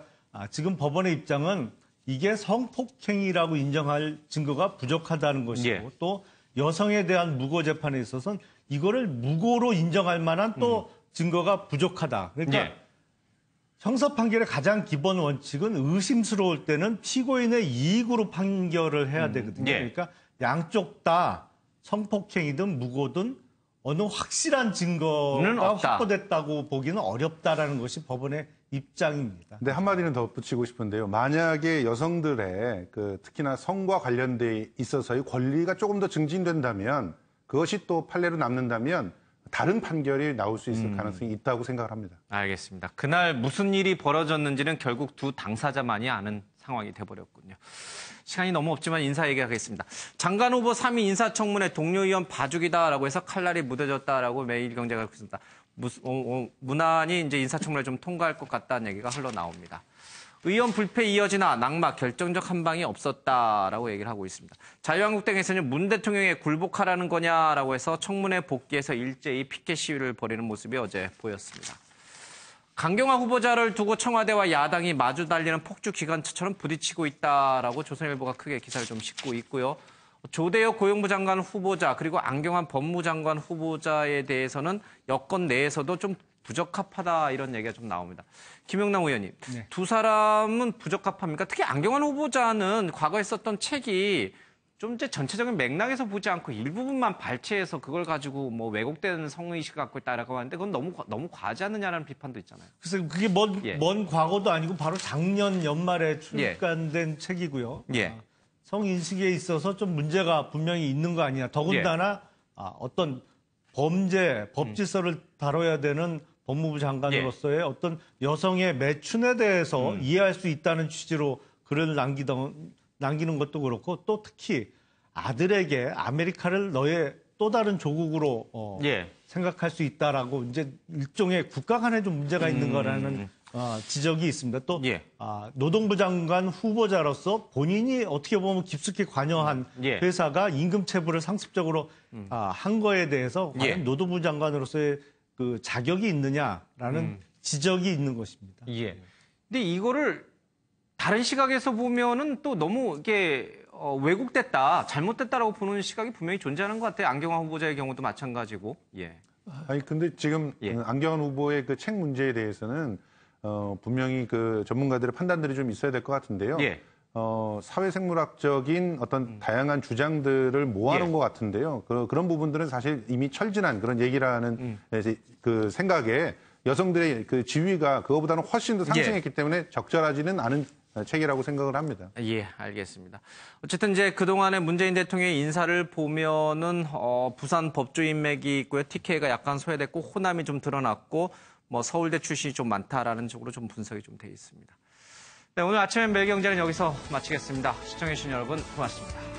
지금 법원의 입장은 이게 성폭행이라고 인정할 증거가 부족하다는 것이고 또 여성에 대한 무고 재판에 있어서는 이거를 무고로 인정할 만한 또 증거가 부족하다. 그러니까 형사 판결의 가장 기본 원칙은 의심스러울 때는 피고인의 이익으로 판결을 해야 되거든요. 그러니까 양쪽 다 성폭행이든 무고든 어느 확실한 증거가 확보됐다고 보기는 어렵다라는 것이 법원의 입장입니다. 네, 한마디는 덧붙이고 싶은데요. 만약에 여성들의 특히나 성과 관련돼 있어서의 권리가 조금 더 증진된다면 그것이 또 판례로 남는다면 다른 판결이 나올 수 있을 가능성이 있다고 생각을 합니다. 알겠습니다. 그날 무슨 일이 벌어졌는지는 결국 두 당사자만이 아는 상황이 돼버렸군요. 시간이 너무 없지만 인사 얘기하겠습니다. 장관 후보 3위 인사청문회 동료 의원 봐주기다라고 해서 칼날이 무뎌졌다라고 매일경제가 그렇게 있습니다. 무난히 이제 인사청문회 좀 통과할 것 같다는 얘기가 흘러나옵니다. 의원 불패 이어지나 낙마 결정적 한 방이 없었다라고 얘기를 하고 있습니다. 자유한국당에서는 문 대통령에 굴복하라는 거냐라고 해서 청문회 복귀해서 일제히 피켓 시위를 벌이는 모습이 어제 보였습니다. 강경화 후보자를 두고 청와대와 야당이 마주 달리는 폭주 기관차처럼 부딪히고 있다라고 조선일보가 크게 기사를 좀 싣고 있고요. 조대혁 고용부 장관 후보자 그리고 안경환 법무장관 후보자에 대해서는 여권 내에서도 좀 부적합하다 이런 얘기가 좀 나옵니다. 김영남 의원님, 두 사람은 부적합합니까? 특히 안경환 후보자는 과거에 썼던 책이 좀 이제 전체적인 맥락에서 보지 않고 일부분만 발췌해서 그걸 가지고 뭐 왜곡된 성의식을 갖고 있다라고 하는데 그건 너무 과하지 않느냐라는 비판도 있잖아요. 그래서 그게 먼 과거도 아니고 바로 작년 연말에 출간된 책이고요. 성인식에 있어서 좀 문제가 분명히 있는 거 아니냐. 더군다나 어떤 범죄, 법질서를 다뤄야 되는 법무부 장관으로서의 어떤 여성의 매춘에 대해서 이해할 수 있다는 취지로 글을 남기는 것도 그렇고 또 특히 아들에게 아메리카를 너의 또 다른 조국으로 생각할 수 있다라고 이제 일종의 국가 간에 좀 문제가 있는 거라는 지적이 있습니다. 또 노동부 장관 후보자로서 본인이 어떻게 보면 깊숙이 관여한 회사가 임금 체불을 상습적으로 한 거에 대해서 과연 노동부 장관으로서의 그 자격이 있느냐라는 지적이 있는 것입니다. 근데 이거를 다른 시각에서 보면은 또 너무 이게 왜곡됐다, 잘못됐다라고 보는 시각이 분명히 존재하는 것 같아요. 안경환 후보자의 경우도 마찬가지고. 아니 근데 지금 안경환 후보의 그 책 문제에 대해서는 분명히 그 전문가들의 판단들이 좀 있어야 될 것 같은데요. 사회생물학적인 어떤 다양한 주장들을 모아놓은 것 같은데요. 그런 부분들은 사실 이미 철진한 그런 얘기라는 그 생각에 여성들의 그 지위가 그거보다는 훨씬 더 상승했기 때문에 적절하지는 않은 책이라고 생각을 합니다. 알겠습니다. 어쨌든 이제 그동안의 문재인 대통령의 인사를 보면은 부산 법조 인맥이 있고요. TK가 약간 소외됐고 호남이 좀 드러났고 뭐 서울대 출신이 좀 많다라는 쪽으로 좀 분석이 좀 돼 있습니다. 네, 오늘 아침엔 매일경제는 여기서 마치겠습니다. 시청해주신 여러분 고맙습니다.